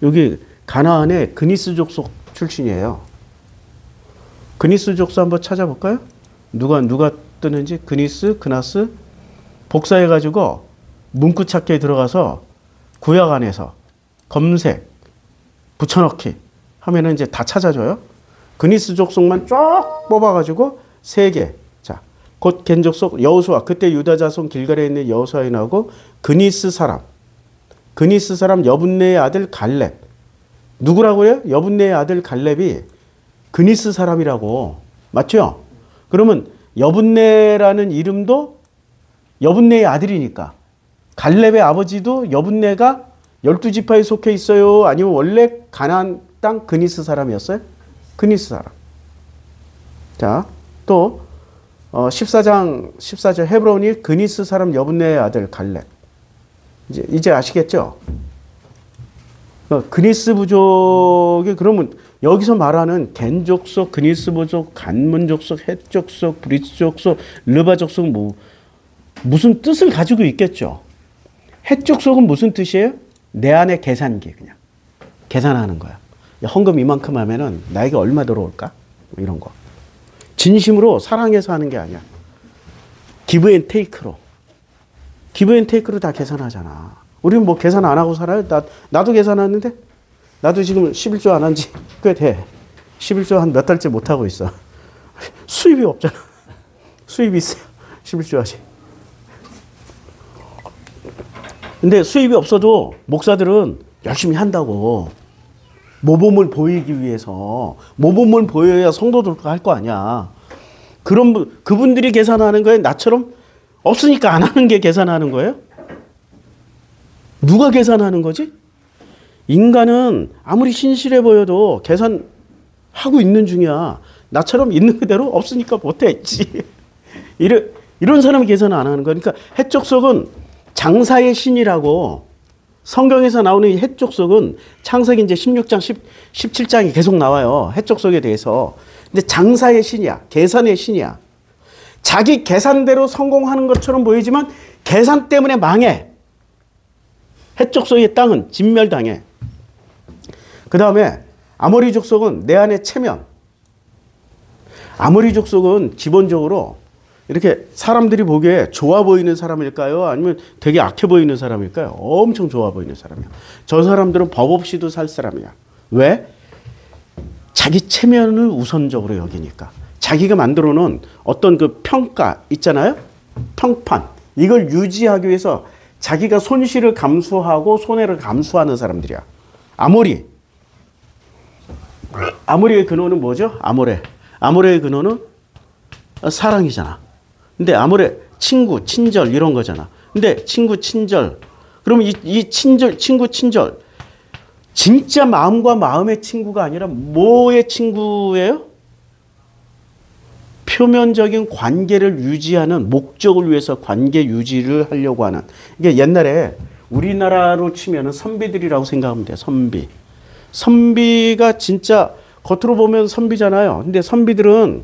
여기 가나안의 그니스 족속 출신이에요. 그니스 족속 한번 찾아볼까요? 누가 뜨는지. 그니스, 그나스 복사해가지고 문구 찾기에 들어가서 구약 안에서 검색, 붙여넣기 하면은 이제 다 찾아줘요. 그니스 족속만 쫙 뽑아가지고 3개. 자, 곧 겐족속 여호수아. 그때 유다 자손 길갈에 있는 여호수아에 나오고 그니스 사람 여분네의 아들 갈렙. 누구라고요? 여분네의 아들 갈렙이 그니스 사람이라고. 맞죠? 그러면 여분네라는 이름도 여분네의 아들이니까 갈렙의 아버지도 여분네가 12지파에 속해 있어요? 아니면 원래 가나안 땅 그니스 사람이었어요? 그니스 사람. 자, 또 14절 헤브론이 그니스 사람 여분네의 아들 갈렙. 이제 아시겠죠? 그니스 부족이 그러면 여기서 말하는 겐족속, 그니스 부족, 간문족속, 헷족속, 브리스족속, 르바족속 무슨 뜻을 가지고 있겠죠? 헷족속은 무슨 뜻이에요? 내 안의 계산기. 그냥 계산하는 거야. 헌금 이만큼 하면은 나에게 얼마 들어올까? 이런 거. 진심으로 사랑해서 하는 게 아니야. 기브 앤 테이크로. 기브 앤 테이크로 다 계산하잖아. 우리는 뭐 계산 안 하고 살아요? 나도 계산하는데? 나도 지금 11조 안 한 지 꽤 돼. 11조 한 몇 달째 못 하고 있어. 수입이 없잖아. 수입이 있어요. 11조 하지. 근데 수입이 없어도 목사들은 열심히 한다고. 모범을 보이기 위해서. 모범을 보여야 성도들도 할 거 아니야. 그분들이 계산하는 거예요? 나처럼 없으니까 안 하는 게 계산하는 거예요? 누가 계산하는 거지? 인간은 아무리 신실해 보여도 계산하고 있는 중이야. 나처럼 있는 그대로 없으니까 못했지. 이런 사람이 계산 안 하는 거야. 그러니까 헷족속은 장사의 신이라고 성경에서 나오는 이 헷족속은 창세기 이제 16장, 17장이 계속 나와요. 헷족속에 대해서. 근데 장사의 신이야. 계산의 신이야. 자기 계산대로 성공하는 것처럼 보이지만 계산 때문에 망해. 헷족속의 땅은 진멸당해. 그 다음에 아모리 족속은 내 안에 체면. 아모리 족속은 기본적으로 이렇게 사람들이 보기에 좋아 보이는 사람일까요? 아니면 되게 악해 보이는 사람일까요? 엄청 좋아 보이는 사람이야. 저 사람들은 법 없이도 살 사람이야. 왜? 자기 체면을 우선적으로 여기니까. 자기가 만들어 놓은 어떤 그 평가 있잖아요? 평판. 이걸 유지하기 위해서 자기가 손실을 감수하고 손해를 감수하는 사람들이야. 아모리의 근원은 뭐죠? 아모레의 근원은 사랑이잖아. 근데 아모레 친구, 친절 이런 거잖아. 근데 친구, 친절. 그럼 이 친절, 친구, 친절. 진짜 마음과 마음의 친구가 아니라 뭐의 친구예요? 표면적인 관계를 유지하는 목적을 위해서 관계 유지를 하려고 하는. 이게 옛날에 우리나라로 치면은 선비들이라고 생각하면 돼요. 선비. 선비가 진짜 겉으로 보면 선비잖아요. 근데 선비들은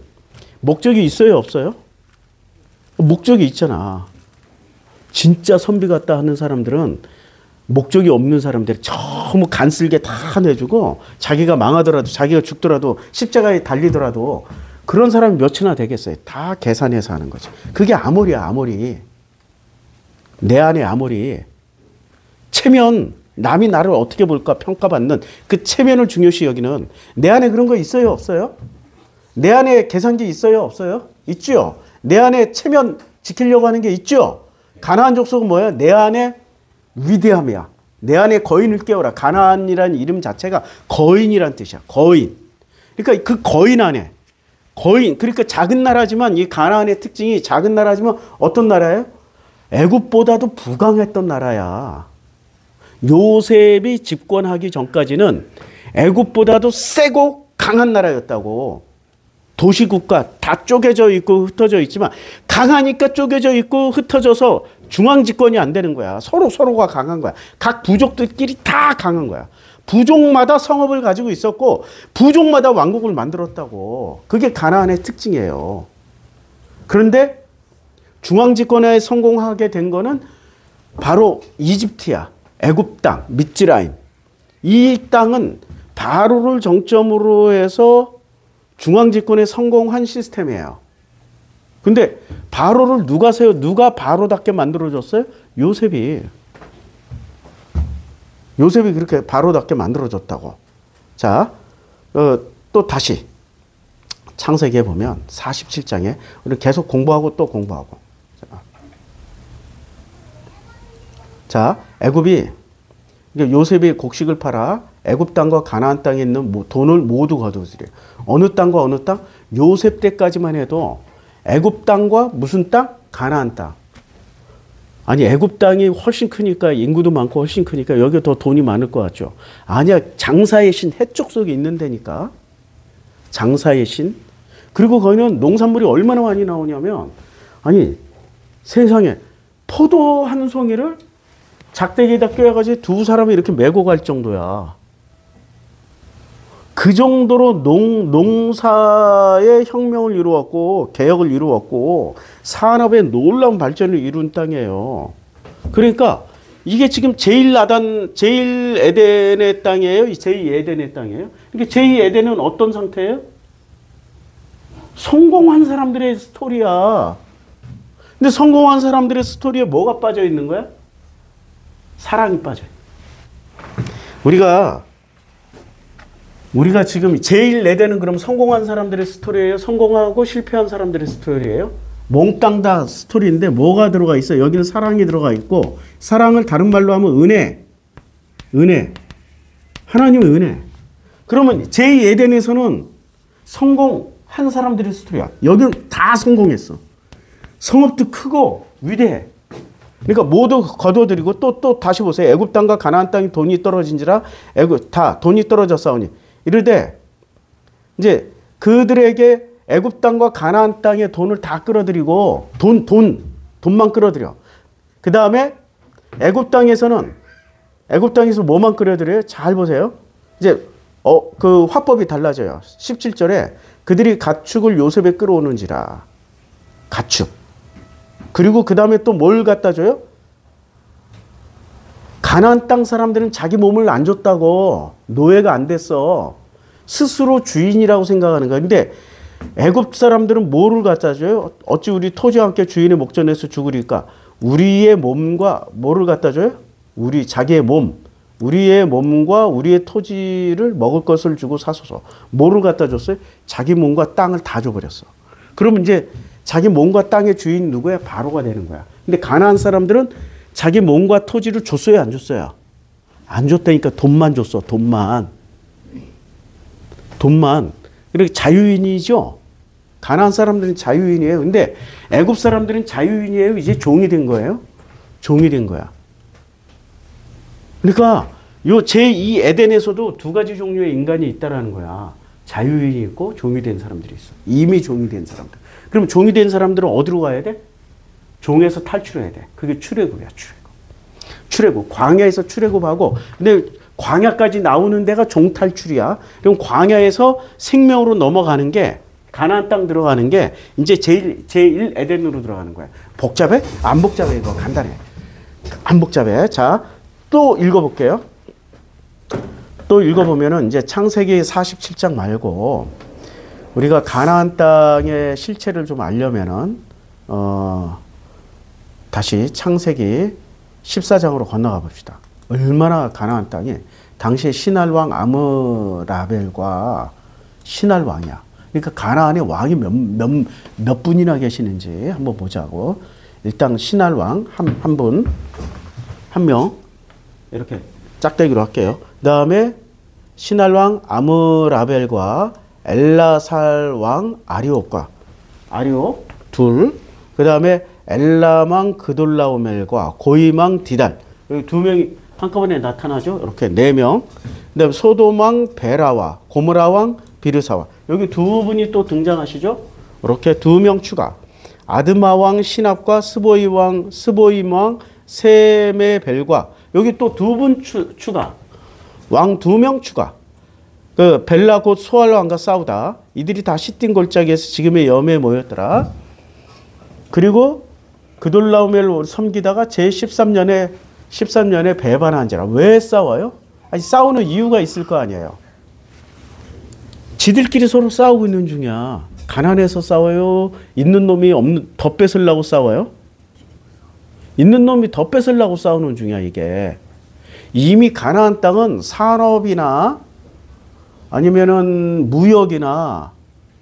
목적이 있어요, 없어요? 목적이 있잖아. 진짜 선비 같다 하는 사람들은 목적이 없는 사람들 너무 간쓸게 다 내주고 자기가 망하더라도 자기가 죽더라도 십자가에 달리더라도 그런 사람이 몇이나 되겠어요. 다 계산해서 하는 거지. 그게 아모리야, 아모리. 내 안에 아모리. 체면, 남이 나를 어떻게 볼까 평가받는 그 체면을 중요시 여기는 내 안에 그런 거 있어요, 없어요? 내 안에 계산기 있어요, 없어요? 있죠. 내 안에 체면 지키려고 하는 게 있죠. 가나안 족속은 뭐야? 내 안에 위대함이야. 내 안에 거인을 깨워라. 가나안이라는 이름 자체가 거인이란 뜻이야. 거인. 그러니까 그 거인 안에 거인. 그러니까 작은 나라지만 이 가나안의 특징이 작은 나라지만 어떤 나라예요? 애굽보다도 부강했던 나라야. 요셉이 집권하기 전까지는 애굽보다도 세고 강한 나라였다고. 도시국가 다 쪼개져 있고 흩어져 있지만 강하니까 쪼개져 있고 흩어져서 중앙 집권이 안 되는 거야. 서로가 강한 거야. 각 부족들끼리 다 강한 거야. 부족마다 성읍을 가지고 있었고 부족마다 왕국을 만들었다고. 그게 가나안의 특징이에요. 그런데 중앙 집권에 성공하게 된 거는 바로 이집트야. 애굽 땅, 미츠라임. 이 땅은 바로를 정점으로 해서 중앙 집권에 성공한 시스템이에요. 근데 바로를 누가 바로답게 만들어줬어요? 요셉이 그렇게 바로답게 만들어줬다고. 자, 또 다시 창세기에 보면 47장에 우리 계속 공부하고 또 공부하고. 자, 애굽이 요셉이 곡식을 팔아 애굽 땅과 가나안 땅에 있는 돈을 모두 거두어들여요. 어느 땅과 어느 땅? 요셉 때까지만 해도 애굽 땅과 무슨 땅? 가나안 땅. 아니 애굽 땅이 훨씬 크니까 인구도 많고 훨씬 크니까 여기 더 돈이 많을 것 같죠. 아니야. 장사의 신 해쪽 속에 있는 데니까. 장사의 신. 그리고 거기는 농산물이 얼마나 많이 나오냐면 아니 세상에 포도 한 송이를 작대기에다 꿰어가지고 두 사람이 이렇게 메고 갈 정도야. 그 정도로 농사의 혁명을 이루었고 개혁을 이루었고 산업의 놀라운 발전을 이룬 땅이에요. 그러니까 이게 지금 제일 에덴의 땅이에요? 제2에덴의 땅이에요? 그러니까 제2에덴은 어떤 상태예요? 성공한 사람들의 스토리야. 근데 성공한 사람들의 스토리에 뭐가 빠져 있는 거야? 사랑이 빠져요. 우리가 지금 제일 에덴은 그럼 성공한 사람들의 스토리예요? 성공하고 실패한 사람들의 스토리예요? 몽땅 다 스토리인데 뭐가 들어가 있어요? 여기는 사랑이 들어가 있고 사랑을 다른 말로 하면 은혜. 하나님의 은혜. 그러면 제2 에덴에서는 성공한 사람들의 스토리야. 여기는 다 성공했어. 성읍도 크고 위대해. 그러니까 모두 거둬들이고 또 다시 보세요. 애굽 땅과 가나안 땅이 돈이 떨어진지라 애굽 다 돈이 떨어져 싸우니. 이르되 이제 그들에게 애굽 땅과 가나안 땅의 돈을 다 끌어들이고 돈만 끌어들여. 그 다음에 애굽 땅에서 뭐만 끌어들여요? 잘 보세요. 이제 그 화법이 달라져요. 17절에 그들이 가축을 요셉에 끌어오는지라. 가축. 그리고 그 다음에 또 뭘 갖다 줘요? 가나안 땅 사람들은 자기 몸을 안 줬다고. 노예가 안 됐어. 스스로 주인이라고 생각하는 거야. 근데 애굽 사람들은 뭐를 갖다 줘요? 어찌 우리 토지와 함께 주인의 목전에서 죽으리까? 우리의 몸과 뭐를 갖다 줘요? 자기의 몸. 우리의 몸과 우리의 토지를 먹을 것을 주고 사소서. 뭐를 갖다 줬어요? 자기 몸과 땅을 다 줘버렸어. 그러면 이제 자기 몸과 땅의 주인 누구야? 바로가 되는 거야. 근데 가나안 사람들은 자기 몸과 토지를 줬어요? 안 줬어요? 안 줬다니까. 돈만 줬어. 돈만. 이렇게 자유인이죠. 가나안 사람들은 자유인이에요. 근데 애굽 사람들은 자유인이에요. 이제 종이 된 거예요. 종이 된 거야. 그러니까 요 제2 에덴에서도 두 가지 종류의 인간이 있다라는 거야. 자유인이 있고 종이 된 사람들이 있어. 이미 종이 된 사람들. 그럼 종이 된 사람들은 어디로 가야 돼? 종에서 탈출해야 돼. 그게 출애굽이야. 출애굽. 광야에서 출애굽하고. 근데 광야까지 나오는 데가 종탈출이야. 그럼 광야에서 생명으로 넘어가는 게 가나안 땅 들어가는 게 이제 제1 에덴으로 들어가는 거야. 복잡해? 안 복잡해. 이거 간단해. 안 복잡해. 자, 또 읽어볼게요. 또 읽어보면은 이제 창세기 47장 말고 우리가 가나안 땅의 실체를 좀 알려면은 다시 창세기 14장으로 건너가 봅시다. 얼마나 가나안 땅이 당시에 신할 왕 아므라벨과 신할 왕이야. 그러니까 가나안에 왕이 몇 분이나 계시는지 한번 보자고. 일단 신할 왕 한 분, 한 명 이렇게 짝대기로 할게요. 그 다음에 신할 왕 아므라벨과 엘라살 왕 아리옥과 아리옥 둘. 그 다음에 엘람 왕 그돌라오멜과 고임 왕 디단. 여기 두 명이 한꺼번에 나타나죠. 이렇게 네 명. 그 다음에 소돔 왕 베라와 고므라 왕 비르사와. 여기 두 분이 또 등장하시죠. 이렇게 두 명 추가. 아드마 왕 시납과 스보임 왕 세메벨과 여기 또 두 분 추가. 왕 두 명 추가. 그 벨라 곧 소알 왕과 싸우다. 이들이 다 시딘 골짜기에서 지금의 염에 모였더라. 그리고 그돌라오멜을 섬기다가 제13년에 배반한지라. 왜 싸워요? 아니, 싸우는 이유가 있을 거 아니에요. 지들끼리 서로 싸우고 있는 중이야. 가난해서 싸워요? 있는 놈이 더 뺏으려고 싸워요? 있는 놈이 더 뺏으려고 싸우는 중이야, 이게. 이미 가나안 땅은 산업이나 아니면은 무역이나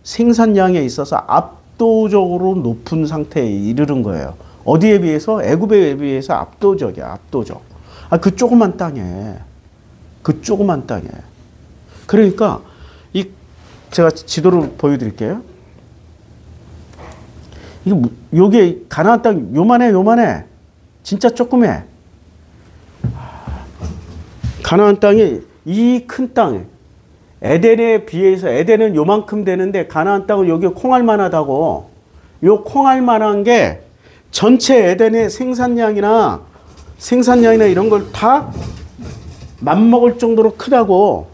생산량에 있어서 압도적으로 높은 상태에 이르는 거예요. 어디에 비해서? 애굽에 비해서 압도적이야, 압도적. 아, 그 조그만 땅에. 그러니까 제가 지도를 보여드릴게요. 요게 가나안 땅 요만해. 진짜 조그매. 가나안 땅이 이 큰 땅, 에덴에 비해서 에덴은 요만큼 되는데 가나안 땅은 여기 콩알만하다고. 요 콩알만한 게 전체 에덴의 생산량이나 이런 걸 다 맞먹을 정도로 크다고.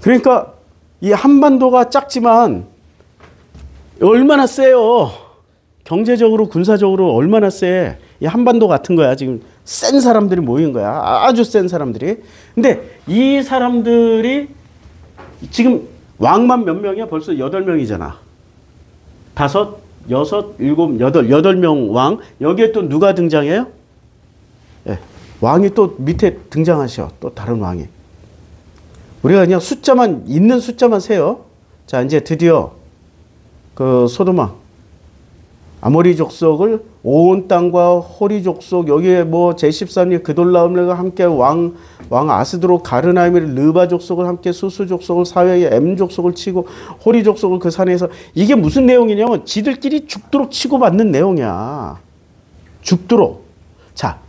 그러니까 이 한반도가 작지만 얼마나 세요. 경제적으로 군사적으로 얼마나 세. 이 한반도 같은 거야. 지금 센 사람들이 모인 거야. 아주 센 사람들이. 근데 이 사람들이 지금 왕만 몇 명이야? 벌써 8명이잖아. 5, 6, 7, 8명 왕. 여기에 또 누가 등장해요? 네. 왕이 또 밑에 등장하셔. 또 다른 왕이. 우리가 그냥 있는 숫자만 세요. 자, 이제 드디어 그 소돔 아모리 족속을 온 땅과 호리 족속, 여기에 뭐 제13년 그돌라오멜과 함께 왕 아스드로 가르나임 르바 족속을 함께 수수 족속을 사회에 M 족속을 치고 호리 족속을 그 산에서. 이게 무슨 내용이냐면 지들끼리 죽도록 치고받는 내용이야. 죽도록. 자,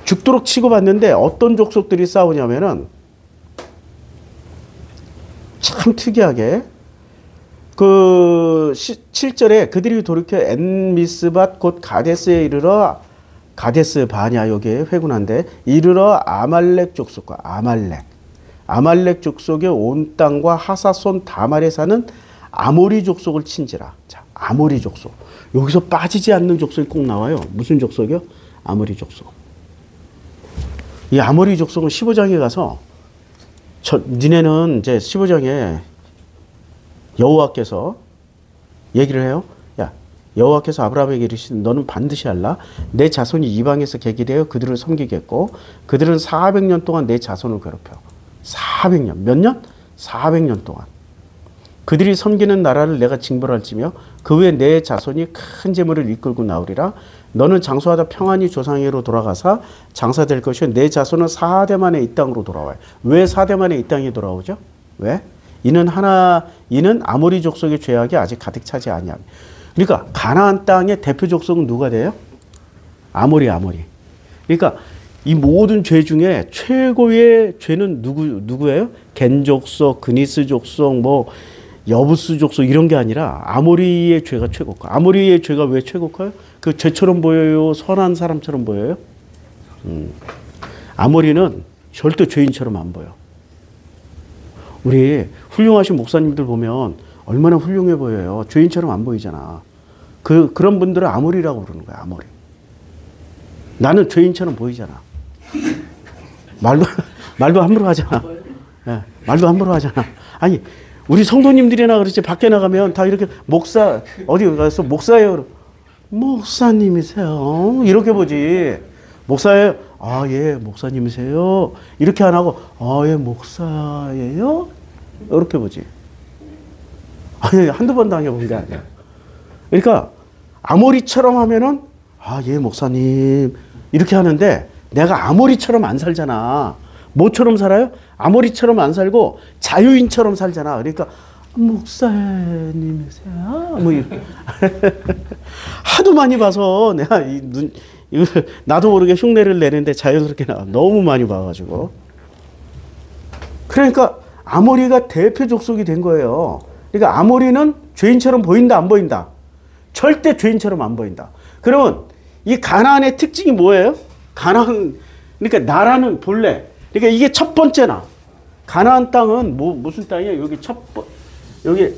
죽도록 치고받는데 어떤 족속들이 싸우냐면은 참 특이하게 그 7절에 그들이 돌이켜 엔미스밭 곧 가데스에 이르러, 가데스 바냐 여기에 회군한데, 이르러 아말렉 족속과 아말렉 족속의 온 땅과 하사손 다말에 사는 아모리 족속을 친지라. 자, 아모리 족속. 여기서 빠지지 않는 족속이 꼭 나와요. 무슨 족속이요? 아모리 족속. 이 아모리 족속은 15장에 가서 니네는 이제 15장에 여호와께서 얘기를 해요. 야, 여호와께서 아브라함에게 이르시되 너는 반드시 알라. 내 자손이 이방에서 계기되어 그들을 섬기겠고 그들은 400년 동안 내 자손을 괴롭혀. 400년. 몇 년? 400년 동안. 그들이 섬기는 나라를 내가 징벌할지며 그 후에 내 자손이 큰 재물을 이끌고 나오리라. 너는 장수하다 평안히 조상에게로 돌아가사 장사될 것이요 내 자손은 4대 만에 이 땅으로 돌아와요. 왜 4대 만에 이 땅에 돌아오죠? 왜? 이는 아모리 족속의 죄악이 아직 가득 차지 아니함. 그러니까 가나안 땅의 대표 족속은 누가 돼요? 아모리. 그러니까 이 모든 죄 중에 최고의 죄는 누구예요? 겐 족속, 그니스 족속, 뭐 여부스 족속 이런 게 아니라 아모리의 죄가 최고커. 아모리의 죄가 왜 최고커요? 그 죄처럼 보여요? 선한 사람처럼 보여요? 아모리는 절대 죄인처럼 안 보여. 우리 훌륭하신 목사님들 보면 얼마나 훌륭해 보여요. 죄인처럼 안 보이잖아. 그런 분들은 아모리라고 부르는 거야. 아모리. 나는 죄인처럼 보이잖아. 말도 함부로 하잖아. 네, 말도 함부로 하잖아. 아니, 우리 성도님들이나 그렇지 밖에 나가면 다 이렇게 목사 어디 가서 목사예요. 목사님이세요. 이렇게 보지. 목사예요. 아, 예, 목사님이세요. 이렇게 안 하고 아, 예, 목사예요. 이렇게 보지. 아니, 한두 번 당해본 게 아니야. 그러니까 아모리처럼 하면은 예, 목사님 이렇게 하는데 내가 아모리처럼 안 살잖아. 뭐처럼 살아요? 아모리처럼 안 살고 자유인처럼 살잖아. 그러니까 목사님이세요? 뭐 하도 많이 봐서 내가 이걸 나도 모르게 흉내를 내는데 자연스럽게 나와. 너무 많이 봐가지고. 그러니까 아모리가 대표 족속이 된 거예요. 그러니까 아모리는 죄인처럼 보인다, 안 보인다? 절대 죄인처럼 안 보인다. 그러면 이 가나안의 특징이 뭐예요? 가나안, 그러니까 나라는 본래, 그러니까 이게 첫 번째나. 가나안 땅은 무슨 땅이에요? 여기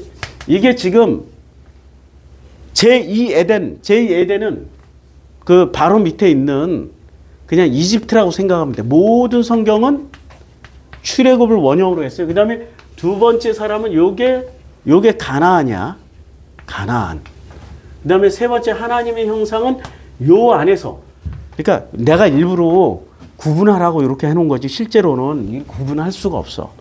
이게 지금 제2에덴은 그 바로 밑에 있는 그냥 이집트라고 생각하면 돼. 모든 성경은 출애굽을 원형으로 했어요. 그 다음에 두 번째 사람은 요게 가나안이야. 가나안. 그 다음에 세 번째 하나님의 형상은 요 안에서. 그러니까 내가 일부러 구분하라고 이렇게 해놓은 거지 실제로는 구분할 수가 없어.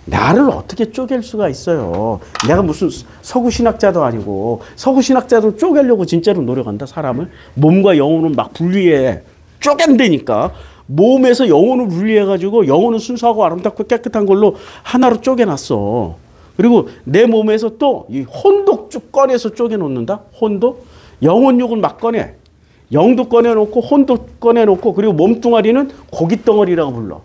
나를 어떻게 쪼갤 수가 있어요. 내가 무슨 서구 신학자도 아니고. 서구 신학자도 쪼개려고 진짜로 노력한다. 사람을. 몸과 영혼은 막 분리해. 쪼갠다니까. 몸에서 영혼을 분리해가지고 영혼은 순수하고 아름답고 깨끗한 걸로 하나로 쪼개놨어. 그리고 내 몸에서 또 이 혼도 쭉 꺼내서 쪼개놓는다. 혼도. 영혼육을 막 꺼내. 영도 꺼내놓고 혼도 꺼내놓고 그리고 몸뚱아리는 고깃덩어리라고 불러.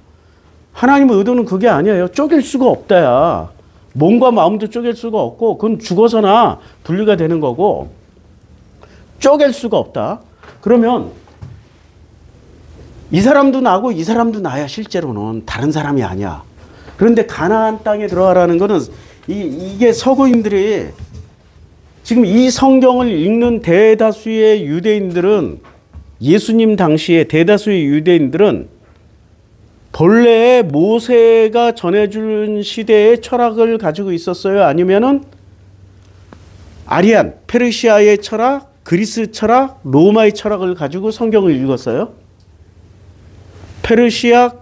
하나님의 의도는 그게 아니에요. 쪼갤 수가 없다야. 몸과 마음도 쪼갤 수가 없고 그건 죽어서나 분리가 되는 거고 쪼갤 수가 없다. 그러면 이 사람도 나고 이 사람도 나야. 실제로는 다른 사람이 아니야. 그런데 가나안 땅에 들어가라는 거는 이게 서구인들이 지금 이 성경을 읽는 대다수의 유대인들은 예수님 당시에 대다수의 유대인들은 본래 모세가 전해준 시대의 철학을 가지고 있었어요? 아니면은 아리안, 페르시아의 철학, 그리스 철학, 로마의 철학을 가지고 성경을 읽었어요? 페르시아,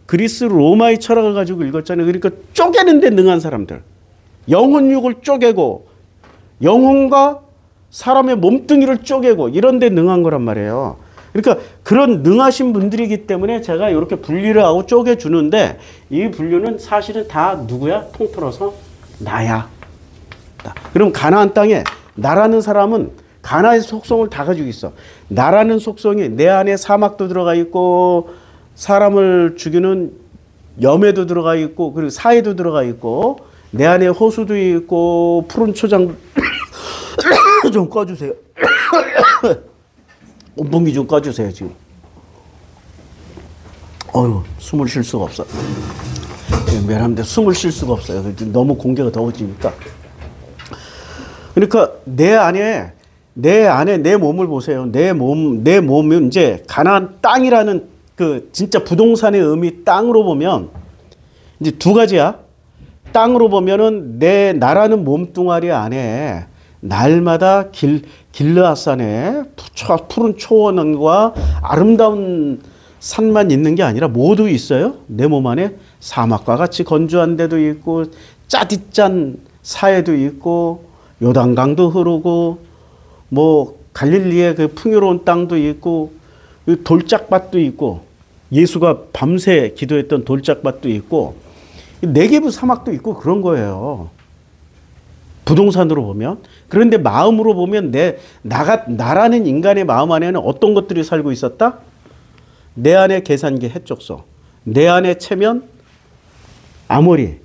그리스, 로마의 철학을 가지고 읽었잖아요. 그러니까 쪼개는 데 능한 사람들. 영혼육을 쪼개고 영혼과 사람의 몸뚱이를 쪼개고 이런 데 능한 거란 말이에요. 그러니까 그런 능하신 분들이기 때문에 제가 이렇게 분리를 하고 쪼개주는데 이 분류는 사실은 다 누구야? 통틀어서 나야. 그럼 가나안 땅에 나라는 사람은 가나의 속성을 다 가지고 있어. 나라는 속성이 내 안에 사막도 들어가 있고 사람을 죽이는 염해도 들어가 있고 그리고 사해도 들어가 있고 내 안에 호수도 있고 푸른 초장 좀 꺼주세요. 온풍기 좀 꺼주세요 지금. 숨을 쉴 수가 없어. 미안한데 숨을 쉴 수가 없어요. 너무 공기가 더워지니까. 그러니까 내 안에 내 몸을 보세요. 내 몸은 이제 가나안 땅이라는 그 진짜 부동산의 의미 땅으로 보면 이제 두 가지야. 땅으로 보면은 내 나라는 몸뚱아리 안에 날마다 길르앗산에 푸른 초원과 아름다운 산만 있는 게 아니라 모두 있어요. 내 몸 안에 사막과 같이 건조한 데도 있고 짜릿짠 사해도 있고 요단강도 흐르고 뭐 갈릴리의 그 풍요로운 땅도 있고 돌짝밭도 있고 예수가 밤새 기도했던 돌짝밭도 있고 네게브 사막도 있고 그런 거예요. 부동산으로 보면. 그런데 마음으로 보면 나라는 인간의 마음 안에는 어떤 것들이 살고 있었다? 내 안에 계산기 해쪽소, 내 안에 체면 아모리,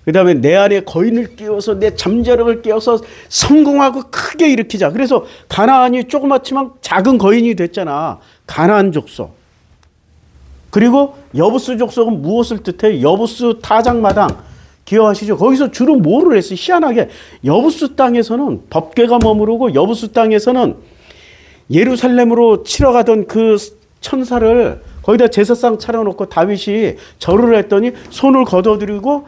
그 다음에 내 안에 거인을 끼워서 내 잠재력을 끼워서 성공하고 크게 일으키자. 그래서 가나안이 조그맣지만 작은 거인이 됐잖아. 가나안 족속. 그리고 여부스 족속은 무엇을 뜻해? 여부스 타작마당. 기억하시죠? 거기서 주로 뭐를 했어요? 희한하게 여부스 땅에서는 법궤가 머무르고 여부스 땅에서는 예루살렘으로 치러 가던 그 천사를 거기다 제사상 차려놓고 다윗이 절을 했더니 손을 걷어들이고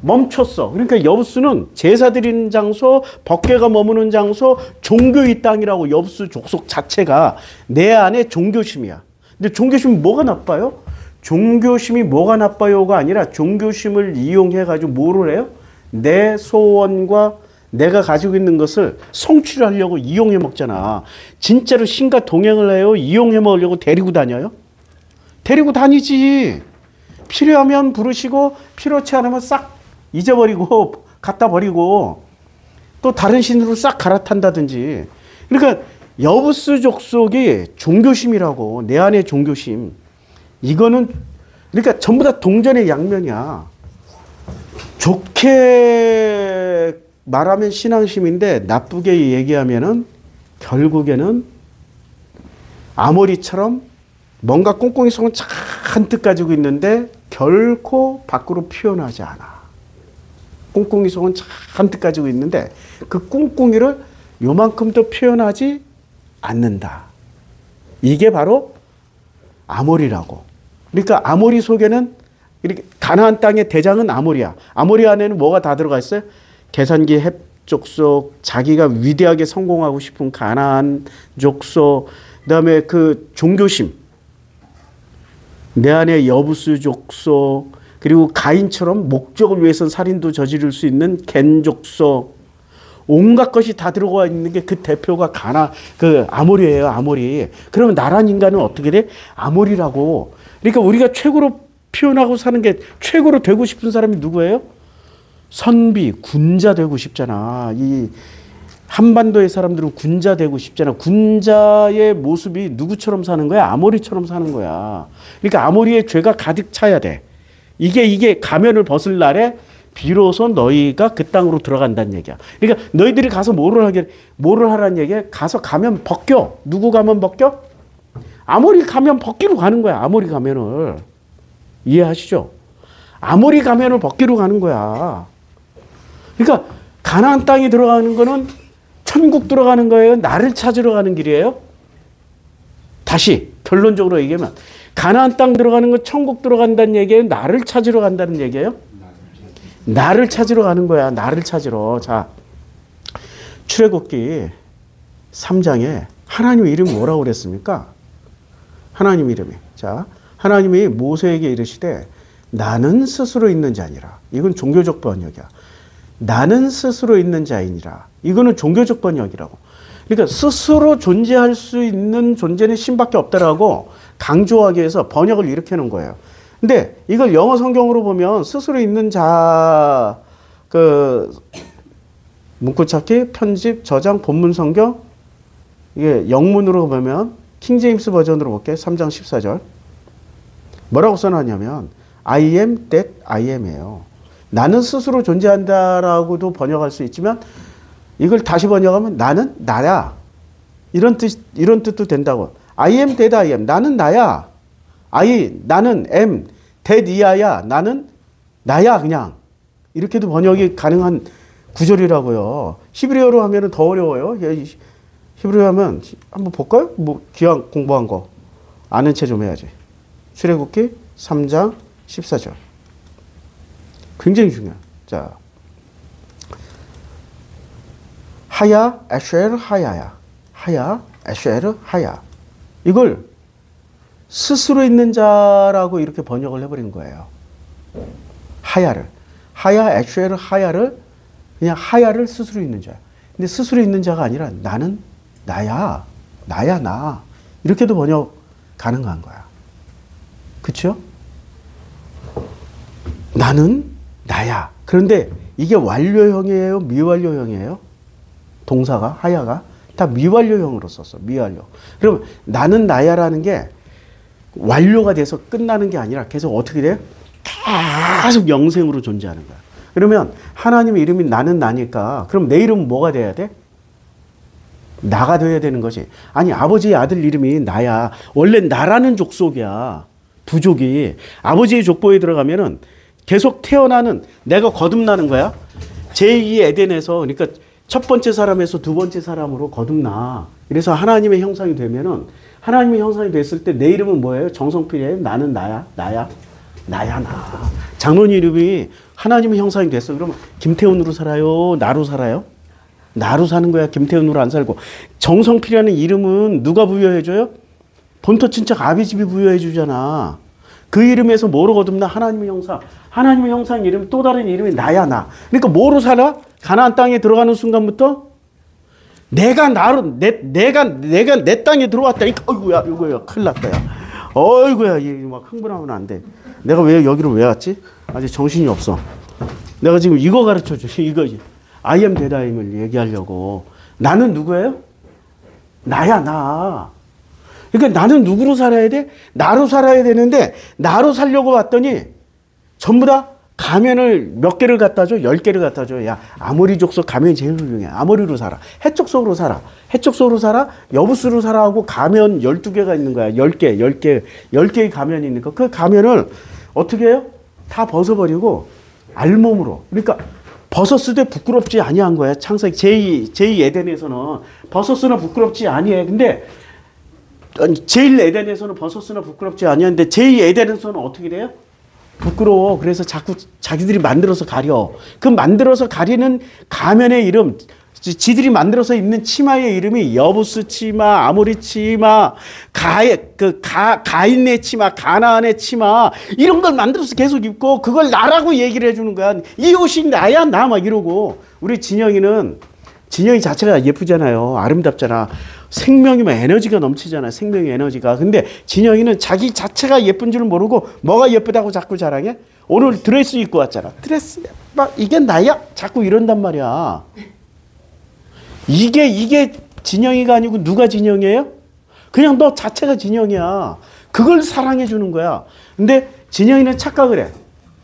멈췄어. 그러니까 여부스는 제사 드리는 장소, 법궤가 머무는 장소, 종교의 땅이라고. 여부스 족속 자체가 내 안에 종교심이야. 근데 종교심이 뭐가 나빠요? 종교심이 뭐가 나빠요가 아니라 종교심을 이용해 가지고 뭐를 해요? 내 소원과 내가 가지고 있는 것을 성취하려고 이용해 먹잖아. 진짜로 신과 동행을 해요? 이용해 먹으려고 데리고 다녀요? 데리고 다니지. 필요하면 부르시고 필요치 않으면 싹 잊어버리고 갖다 버리고 또 다른 신으로 싹 갈아탄다든지. 그러니까 여부스 족속이 종교심이라고. 내 안의 종교심. 이거는 그러니까 전부 다 동전의 양면이야. 좋게 말하면 신앙심인데 나쁘게 얘기하면은 결국에는 아모리처럼 뭔가 꽁꽁이 속은 잔뜩 가지고 있는데 결코 밖으로 표현하지 않아. 꽁꽁이 속은 잔뜩 가지고 있는데 그 꽁꽁이를 요만큼도 표현하지 않는다. 이게 바로 아모리라고. 그러니까 아모리 속에는 이렇게 가나안 땅의 대장은 아모리야. 아모리 안에는 뭐가 다 들어가 있어요? 계산기 헷 족속, 자기가 위대하게 성공하고 싶은 가나안 족속, 그다음에 그 종교심, 내 안에 여부스 족속, 그리고 가인처럼 목적을 위해서 살인도 저지를 수 있는 겐 족속, 온갖 것이 다 들어가 있는 게 그 대표가 그 아모리예요, 아모리. 그러면 나란 인간은 어떻게 돼? 아모리라고. 그러니까 우리가 최고로 표현하고 사는 게 최고로 되고 싶은 사람이 누구예요? 선비, 군자 되고 싶잖아. 이 한반도의 사람들은 군자 되고 싶잖아. 군자의 모습이 누구처럼 사는 거야? 아모리처럼 사는 거야. 그러니까 아모리의 죄가 가득 차야 돼. 이게 가면을 벗을 날에 비로소 너희가 그 땅으로 들어간다는 얘기야. 그러니까 너희들이 가서 뭐를 하라는 얘기야? 가서 가면 벗겨. 누구 가면 벗겨? 아모리 가면 벗기로 가는 거야. 아모리 가면을. 이해하시죠? 아모리 가면을 벗기로 가는 거야. 그러니까 가나안 땅에 들어가는 거는 천국 들어가는 거예요? 나를 찾으러 가는 길이에요? 다시 결론적으로 얘기하면 가나안 땅 들어가는 건 천국 들어간다는 얘기예요? 나를 찾으러 간다는 얘기예요? 나를 찾으러 가는 거야. 나를 찾으러. 자, 출애굽기 3장에 하나님 이름이 뭐라고 그랬습니까? 하나님 이름이. 자, 하나님이 모세에게 이르시되 나는 스스로 있는 자니라. 이건 종교적 번역이야. 나는 스스로 있는 자이니라. 이거는 종교적 번역이라고. 그러니까 스스로 존재할 수 있는 존재는 신밖에 없다라고 강조하기 위해서 번역을 이렇게 해놓은 거예요. 근데 이걸 영어 성경으로 보면 스스로 있는 자, 문구 찾기, 편집, 저장, 본문 성경, 이게 영문으로 보면 킹제임스 버전으로 볼게. 3장 14절. 뭐라고 써놨냐면 I am that I am이에요. 나는 스스로 존재한다라고도 번역할 수 있지만 이걸 다시 번역하면 나는 나야. 이런 뜻도 된다고. I am that I am. 나는 나야. 나는 am. that 이하야. 나는 나야 그냥. 이렇게도 번역이 가능한 구절이라고요. 히브리어로 하면 더 어려워요. 히브리어 하면 한번 볼까요? 뭐 기왕 공부한 거 아는 체 좀 해야지. 출애굽기 3장 14절. 굉장히 중요해. 자, 하야 에쉐르 하야야. 하야 에쉐르 하야. 이걸 스스로 있는 자라고 이렇게 번역을 해버린 거예요. 하야를. 하야 에쉐르 하야를 그냥 하야를 스스로 있는 자야. 근데 스스로 있는 자가 아니라 나는 나야. 나야 나. 이렇게도 번역 가능한 거야. 그렇죠? 나는 나야. 그런데 이게 완료형이에요? 미완료형이에요? 동사가 하야가 다 미완료형으로 썼어. 미완료. 그럼 나는 나야라는 게 완료가 돼서 끝나는 게 아니라 계속 어떻게 돼요? 계속 영생으로 존재하는 거야. 그러면 하나님의 이름이 나는 나니까 그럼 내 이름은 뭐가 돼야 돼? 나가 돼야 되는 거지. 아니 아버지의 아들 이름이 나야. 원래 나라는 족속이야. 부족이. 아버지의 족보에 들어가면은 계속 태어나는 내가 거듭나는 거야. 제2 에덴에서 그러니까 첫 번째 사람에서 두 번째 사람으로 거듭나. 그래서 하나님의 형상이 되면은 하나님의 형상이 됐을 때 내 이름은 뭐예요? 정성필이에요? 나는 나야. 나야. 나야 나. 장로님 이름이 하나님의 형상이 됐어. 그러면 김태훈으로 살아요? 나로 살아요? 나로 사는 거야. 김태훈으로 안 살고. 정성필이라는 이름은 누가 부여해줘요? 본토 친척 아비집이 부여해주잖아. 그 이름에서 뭐로 거듭나? 하나님의 형상. 하나님의 형상 이름 또 다른 이름이 나야 나. 그러니까 뭐로 살아? 가나안 땅에 들어가는 순간부터 내가 내 땅에 들어왔다. 어이구야, 이거야, 큰일 났다, 야. 어이구야, 막 흥분하면 안 돼. 내가 왜 여기로 왜 왔지? 아직 정신이 없어. 내가 지금 이거 가르쳐 줘. 이거지. I am that I am을 얘기하려고. 나는 누구예요? 나야, 나. 그러니까 나는 누구로 살아야 돼? 나로 살아야 되는데, 나로 살려고 왔더니, 전부 다 가면을 몇 개를 갖다 줘? 10개를 갖다 줘. 야, 아모리 족속 가면이 제일 훌륭해. 아모리로 살아. 해적 속으로 살아. 해적 속으로 살아. 여부스로 살아 하고 가면 12개가 있는 거야. 10개의 가면이 있는 거. 그 가면을 어떻게 해요? 다 벗어버리고 알몸으로. 그러니까 벗었을 때 부끄럽지 아니한 거야. 창세기 제2 에덴에서는 벗었으나 부끄럽지 아니해. 근데 제일 에덴에서는 벗었으나 부끄럽지 아니한데 제2 에덴에서는 어떻게 돼요? 부끄러워. 그래서 자꾸 자기들이 만들어서 가려. 그 만들어서 가리는 가면의 이름, 지들이 만들어서 입는 치마의 이름이 여부스 치마, 아모리 치마, 가인의 치마, 가나안의 치마, 이런 걸 만들어서 계속 입고 그걸 나라고 얘기를 해주는 거야. 이 옷이 나야, 나 막 이러고. 우리 진영이 자체가 예쁘잖아요. 아름답잖아. 생명이면 에너지가 넘치잖아. 생명의 에너지가. 근데 진영이는 자기 자체가 예쁜 줄 모르고 뭐가 예쁘다고 자꾸 자랑해? 오늘 드레스 입고 왔잖아. 드레스 막 이게 나야? 자꾸 이런단 말이야. 이게 진영이가 아니고 누가 진영이에요? 그냥 너 자체가 진영이야. 그걸 사랑해 주는 거야. 근데 진영이는 착각을 해.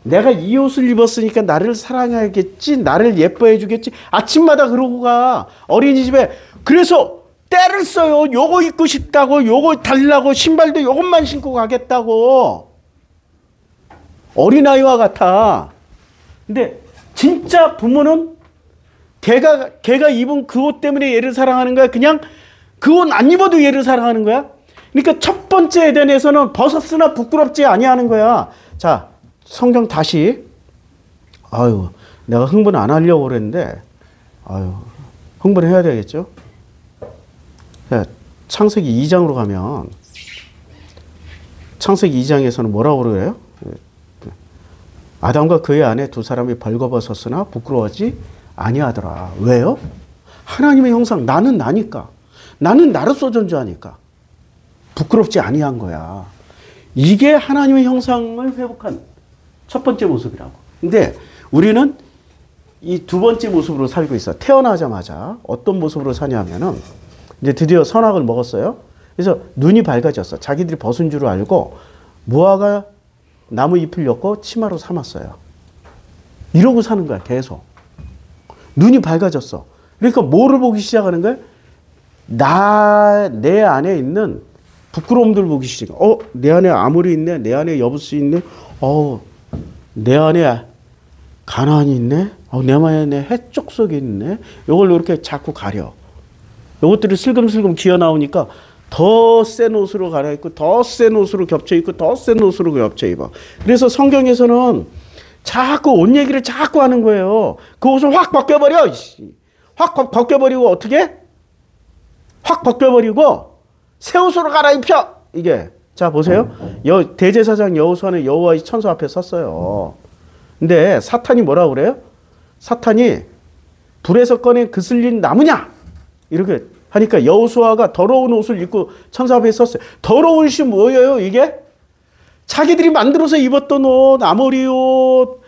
내가 이 옷을 입었으니까 나를 사랑하겠지, 나를 예뻐해 주겠지. 아침마다 그러고 가. 어린이집에. 그래서 때를 써요. 요거 입고 싶다고, 요거 달라고, 신발도 요것만 신고 가겠다고. 어린아이와 같아. 근데 진짜 부모는 걔가 입은 그 옷 때문에 얘를 사랑하는 거야? 그냥 그 옷 안 입어도 얘를 사랑하는 거야? 그러니까 첫 번째 에덴에서는 벗었으나 부끄럽지 아니하는 거야. 자, 성경 다시. 아유, 내가 흥분 안 하려고 그랬는데, 아유, 흥분해야 되겠죠? 창세기 2장으로 가면, 창세기 2장에서는 뭐라고 그래요? 아담과 그의 아내 두 사람이 벌거벗었으나 부끄러워하지 아니하더라. 왜요? 하나님의 형상, 나는 나니까. 나는 나로서 존재하니까. 부끄럽지 아니한 거야. 이게 하나님의 형상을 회복한 첫 번째 모습이라고. 근데 우리는 이 두 번째 모습으로 살고 있어. 태어나자마자 어떤 모습으로 사냐면은 이제 드디어 선악을 먹었어요. 그래서 눈이 밝아졌어. 자기들이 벗은 줄 알고 무화과 나무 잎을 엮고 치마로 삼았어요. 이러고 사는 거야, 계속. 눈이 밝아졌어. 그러니까 뭐를 보기 시작하는 거야? 내 안에 있는 부끄러움들 보기 시작해. 내 안에 아모리 있네. 내 안에 여부스 있네. 내 안에 가나안이 있네. 내 안에 해쪽 속에 있네. 이걸 이렇게 자꾸 가려. 이것들이 슬금슬금 기어 나오니까 더 센 옷으로 갈아입고 더 센 옷으로 겹쳐 입고 더 센 옷으로 겹쳐 입어. 그래서 성경에서는 자꾸 옷 얘기를 자꾸 하는 거예요. 그 옷을 확 벗겨버려. 확 벗겨버리고 어떻게? 확 벗겨버리고 새 옷으로 갈아입혀. 이게. 자, 보세요. 대제사장 여호수아는 여호와의 천사 앞에 섰어요. 근데 사탄이 뭐라고 그래요? 사탄이 불에서 꺼낸 그슬린 나무냐? 이렇게 하니까 여호수아가 더러운 옷을 입고 천사 앞에 섰어요. 더러운 옷이 뭐예요, 이게? 자기들이 만들어서 입었던 옷, 아모리 옷,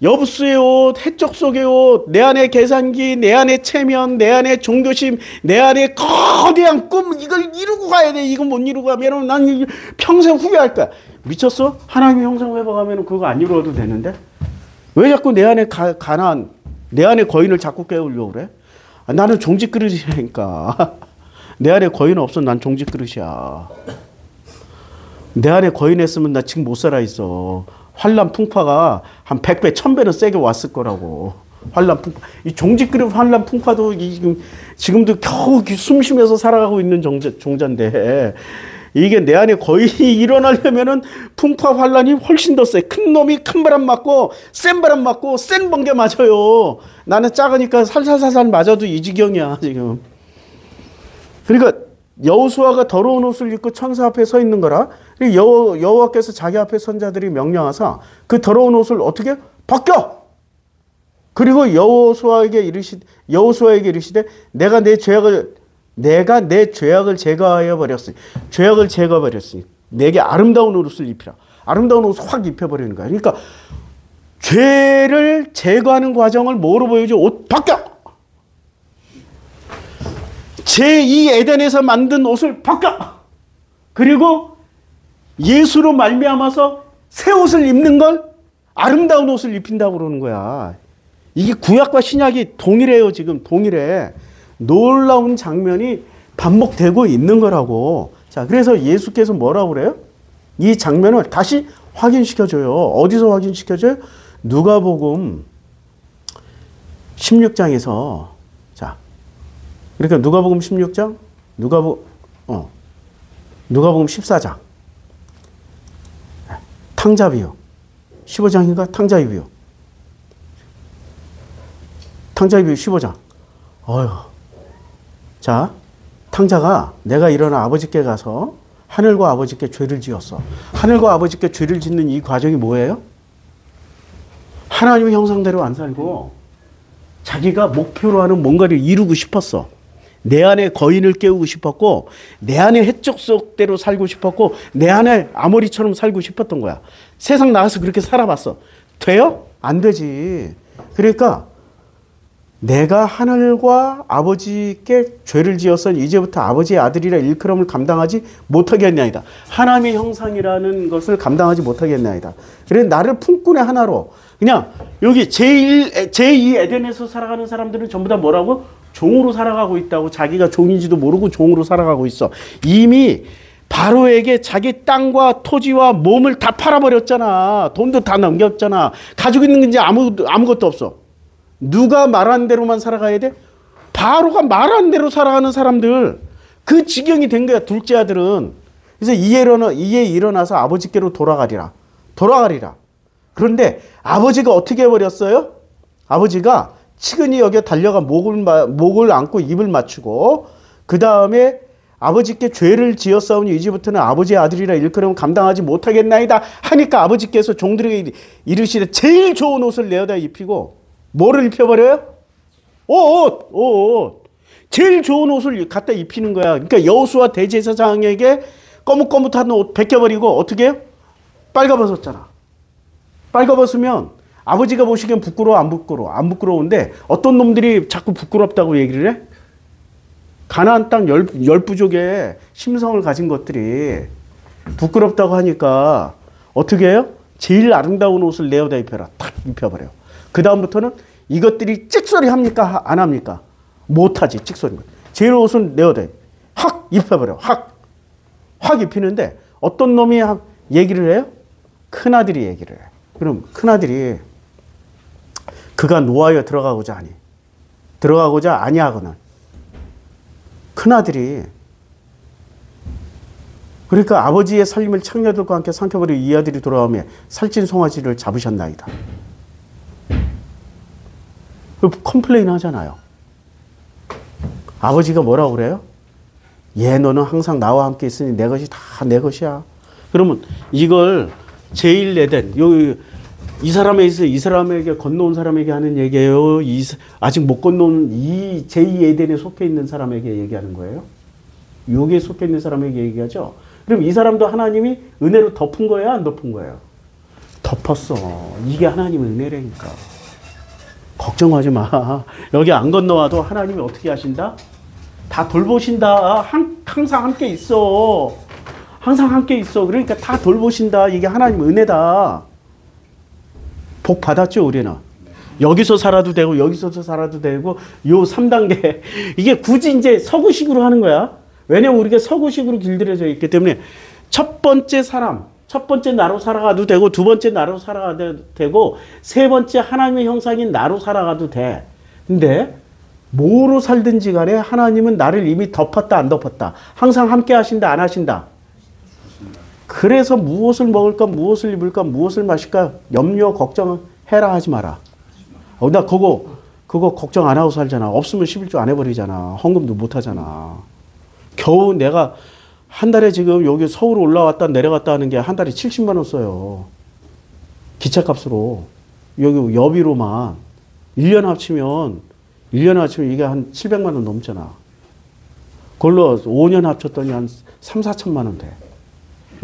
여부스의 옷, 해적 속의 옷, 내 안에 계산기, 내 안에 체면, 내 안에 종교심, 내 안에 거대한 꿈, 이걸 이루고 가야 돼. 이거 못 이루고 가면 난 평생 후회할 거야. 미쳤어? 하나님의 형상 회복하면 그거 안 이루어도 되는데? 왜 자꾸 내 안에 가난, 내 안에 거인을 자꾸 깨우려고 그래? 나는 종직 그릇이라니까. 내 안에 거인 없어. 난 종직 그릇이야. 내 안에 거인 했으면 나 지금 못 살아 있어. 환란 풍파가 한 100배, 1000배는 세게 왔을 거라고. 환란 풍파. 이 종직 그릇 환란 풍파도 지금도 겨우 숨 쉬면서 살아가고 있는 종자인데, 이게 내 안에 거인이 일어나려면은 풍파 환란이 훨씬 더 세. 큰 놈이 큰 바람 맞고 센 바람 맞고 센 번개 맞아요. 나는 작으니까 살살살살 맞아도 이 지경이야 지금. 그러니까 여호수아가 더러운 옷을 입고 천사 앞에 서 있는 거라. 여호와께서 자기 앞에 선자들이 명령하사 그 더러운 옷을 어떻게 벗겨? 그리고 여호수아에게 이르시되 내가 내 죄악을 제거하여 버렸으니 죄악을 제거해 버렸으니 내게 아름다운 옷을 입히라. 아름다운 옷을 확 입혀버리는 거야. 그러니까 죄를 제거하는 과정을 뭐로 보여줘? 옷 벗겨. 제2 에덴에서 만든 옷을 벗겨. 그리고 예수로 말미암아서 새 옷을 입는 걸 아름다운 옷을 입힌다고 그러는 거야. 이게 구약과 신약이 동일해요. 지금 동일해. 놀라운 장면이 반복되고 있는 거라고. 자, 그래서 예수께서 뭐라고 그래요? 이 장면을 다시 확인시켜줘요. 어디서 확인시켜줘요? 누가복음 16장에서. 자, 그러니까 누가복음 16장, 누가복음 14장. 탕자 비유. 15장인가? 탕자 비유. 탕자 비유 15장. 어휴. 자, 탕자가 내가 일어나 아버지께 가서 하늘과 아버지께 죄를 지었어. 하늘과 아버지께 죄를 짓는 이 과정이 뭐예요? 하나님의 형상대로 안 살고 자기가 목표로 하는 뭔가를 이루고 싶었어. 내 안에 거인을 깨우고 싶었고 내 안에 해적속대로 살고 싶었고 내 안에 아모리처럼 살고 싶었던 거야. 세상 나가서 그렇게 살아봤어. 돼요? 안 되지. 그러니까 내가 하늘과 아버지께 죄를 지었으니 이제부터 아버지의 아들이라 일컬음을 감당하지 못하겠나이다. 하나님의 형상이라는 것을 감당하지 못하겠나이다. 그래 나를 품꾼의 하나로 그냥 여기 제2 에덴에서 살아가는 사람들은 전부 다 뭐라고? 종으로 살아가고 있다고. 자기가 종인지도 모르고 종으로 살아가고 있어. 이미 바로에게 자기 땅과 토지와 몸을 다 팔아버렸잖아. 돈도 다 넘겼잖아. 가지고 있는 게 이제 아무것도 없어. 누가 말한 대로만 살아가야 돼? 바로가 말한 대로 살아가는 사람들. 그 지경이 된 거야, 둘째 아들은. 그래서 이에 일어나서 아버지께로 돌아가리라. 그런데 아버지가 어떻게 해버렸어요? 아버지가 치근히 여겨 달려가 목을 안고 입을 맞추고 그 다음에 아버지께 죄를 지었사오니 이제부터는 아버지의 아들이라 일컬음을 감당하지 못하겠나이다 하니까 아버지께서 종들에게 이르시되 제일 좋은 옷을 내어다 입히고 뭐를 입혀버려요? 옷. 제일 좋은 옷을 갖다 입히는 거야. 그러니까 여호수아 대제사장에게 거뭇거뭇한 옷 벗겨버리고 어떻게 해요? 빨가벗었잖아. 빨가벗으면 아버지가 보시기엔 부끄러워 안 부끄러워? 안 부끄러운데 어떤 놈들이 자꾸 부끄럽다고 얘기를 해? 가나안 땅 10부족의 심성을 가진 것들이 부끄럽다고 하니까 어떻게 해요? 제일 아름다운 옷을 내어다 입혀라. 탁 입혀버려. 그 다음부터는 이것들이 찍소리 합니까? 안 합니까? 못하지. 찍소리. 제일 옷은 내어다 확 입혀버려. 확 입히는데 어떤 놈이 얘기를 해요? 큰아들이 얘기를 해. 그럼 큰아들이 그가 노하여 들어가고자 아니하거늘 큰아들이 그러니까 아버지의 살림을 창녀들과 함께 삼켜버리고 이 아들이 돌아오며 살찐 송아지를 잡으셨나이다. 컴플레인 하잖아요. 아버지가 뭐라고 그래요? 너는 항상 나와 함께 있으니 내 것이 다 내 것이야. 그러면 이걸 제일 에덴 이 사람에게 건너온 사람에게 하는 얘기예요. 아직 못 건너온 이 제2 에덴에 속해 있는 사람에게 얘기하는 거예요. 여기에 속해 있는 사람에게 얘기하죠. 그럼 이 사람도 하나님이 은혜로 덮은 거예요? 안 덮은 거예요? 덮었어. 이게 하나님의 은혜라니까. 걱정하지 마. 여기 안 건너와도 하나님이 어떻게 하신다? 다 돌보신다. 항상 함께 있어. 항상 함께 있어. 그러니까 다 돌보신다. 이게 하나님 은혜다. 복 받았죠, 우리는. 여기서 살아도 되고, 여기서도 살아도 되고, 요 3단계. 이게 굳이 이제 서구식으로 하는 거야. 왜냐면 우리가 서구식으로 길들여져 있기 때문에 첫 번째 나로 살아가도 되고, 두 번째 나로 살아가도 되고, 세 번째 하나님의 형상인 나로 살아가도 돼. 근데 뭐로 살든지 간에 하나님은 나를 이미 덮었다, 안 덮었다. 항상 함께 하신다, 안 하신다. 그래서 무엇을 먹을까, 무엇을 입을까, 무엇을 마실까 염려, 걱정해라 하지 마라. 나 그거 걱정 안 하고 살잖아. 없으면 11조 안 해버리잖아. 헌금도 못 하잖아. 겨우 내가 한 달에 지금 여기 서울 올라왔다 내려갔다 하는 게 한 달에 70만 원 써요. 기차값으로. 여기 여비로만. 1년 합치면 이게 한 700만 원 넘잖아. 그걸로 5년 합쳤더니 한 3, 4천만 원 돼.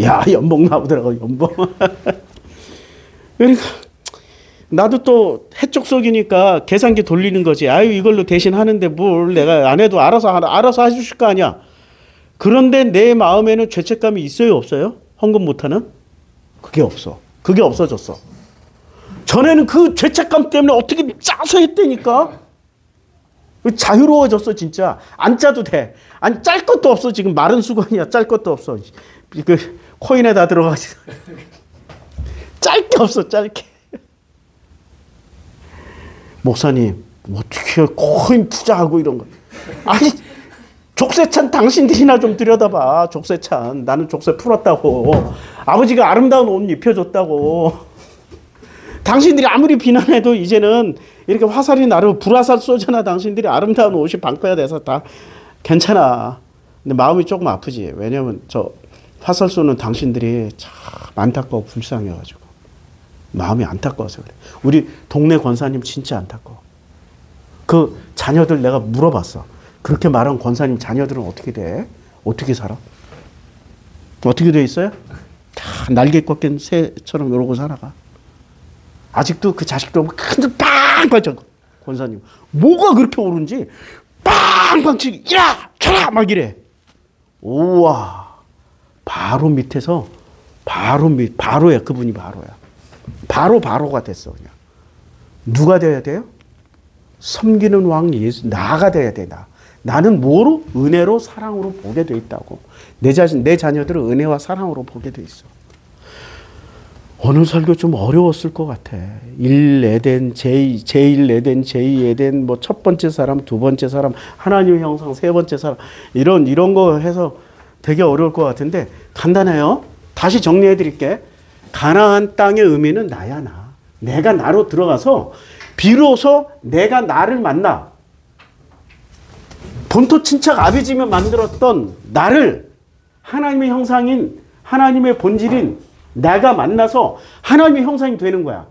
야, 연봉 나오더라고, 연봉. 그러니까 나도 또 해쪽 속이니까 계산기 돌리는 거지. 아유, 이걸로 대신 하는데 뭘 내가 안 해도 알아서 해주실 거 아니야. 그런데 내 마음에는 죄책감이 있어요, 없어요? 헌금 못하는? 그게 없어. 그게 없어졌어. 전에는 그 죄책감 때문에 어떻게 짜서 했다니까. 자유로워졌어, 진짜. 안 짜도 돼. 아니, 짤 것도 없어. 지금 마른 수건이야. 짤 것도 없어. 그 코인에다 들어가지. 짤 게 없어, 짧게. 목사님, 어떻게 코인 투자하고 이런 거. 아니, 족쇄찬 당신들이나 좀 들여다봐. 족쇄찬. 나는 족쇄 풀었다고. 아버지가 아름다운 옷 입혀줬다고. 당신들이 아무리 비난해도 이제는 이렇게 화살이 나르고 불화살 쏘잖아. 당신들이 아름다운 옷이 방패가 돼서 다 괜찮아. 근데 마음이 조금 아프지. 왜냐면 저 화살 쏘는 당신들이 참 안타까워 불쌍해가지고. 마음이 안타까워서 그래. 우리 동네 권사님 진짜 안타까워. 그 자녀들 내가 물어봤어. 그렇게 말한 권사님 자녀들은 어떻게 돼? 어떻게 살아? 어떻게 돼 있어요? 다 날개 꺾인 새처럼 이러고 살아가. 아직도 그 자식들 큰들 빵빵 쳐. 권사님 뭐가 그렇게 오른지 빵빵 치기 야 쳐라 막 이래. 우와 바로 밑에서 바로야. 그분이 바로야. 바로가 됐어. 그냥 누가 돼야 돼요? 섬기는 왕 예수 나가 돼야 돼. 나는 뭐로? 은혜로 사랑으로 보게 돼 있다고. 내 자녀들을 은혜와 사랑으로 보게 돼 있어. 오늘 설교 좀 어려웠을 것 같아. 1에덴, 제1에덴, 제2에덴, 뭐 첫 번째 사람, 두 번째 사람, 하나님의 형상, 세 번째 사람, 이런 거 해서 되게 어려울 것 같은데 간단해요. 다시 정리해 드릴게. 가나안 땅의 의미는 나야, 나. 내가 나로 들어가서 비로소 내가 나를 만나. 본토 친척 아비지면 만들었던 나를 하나님의 형상인 하나님의 본질인 내가 만나서 하나님의 형상이 되는 거야.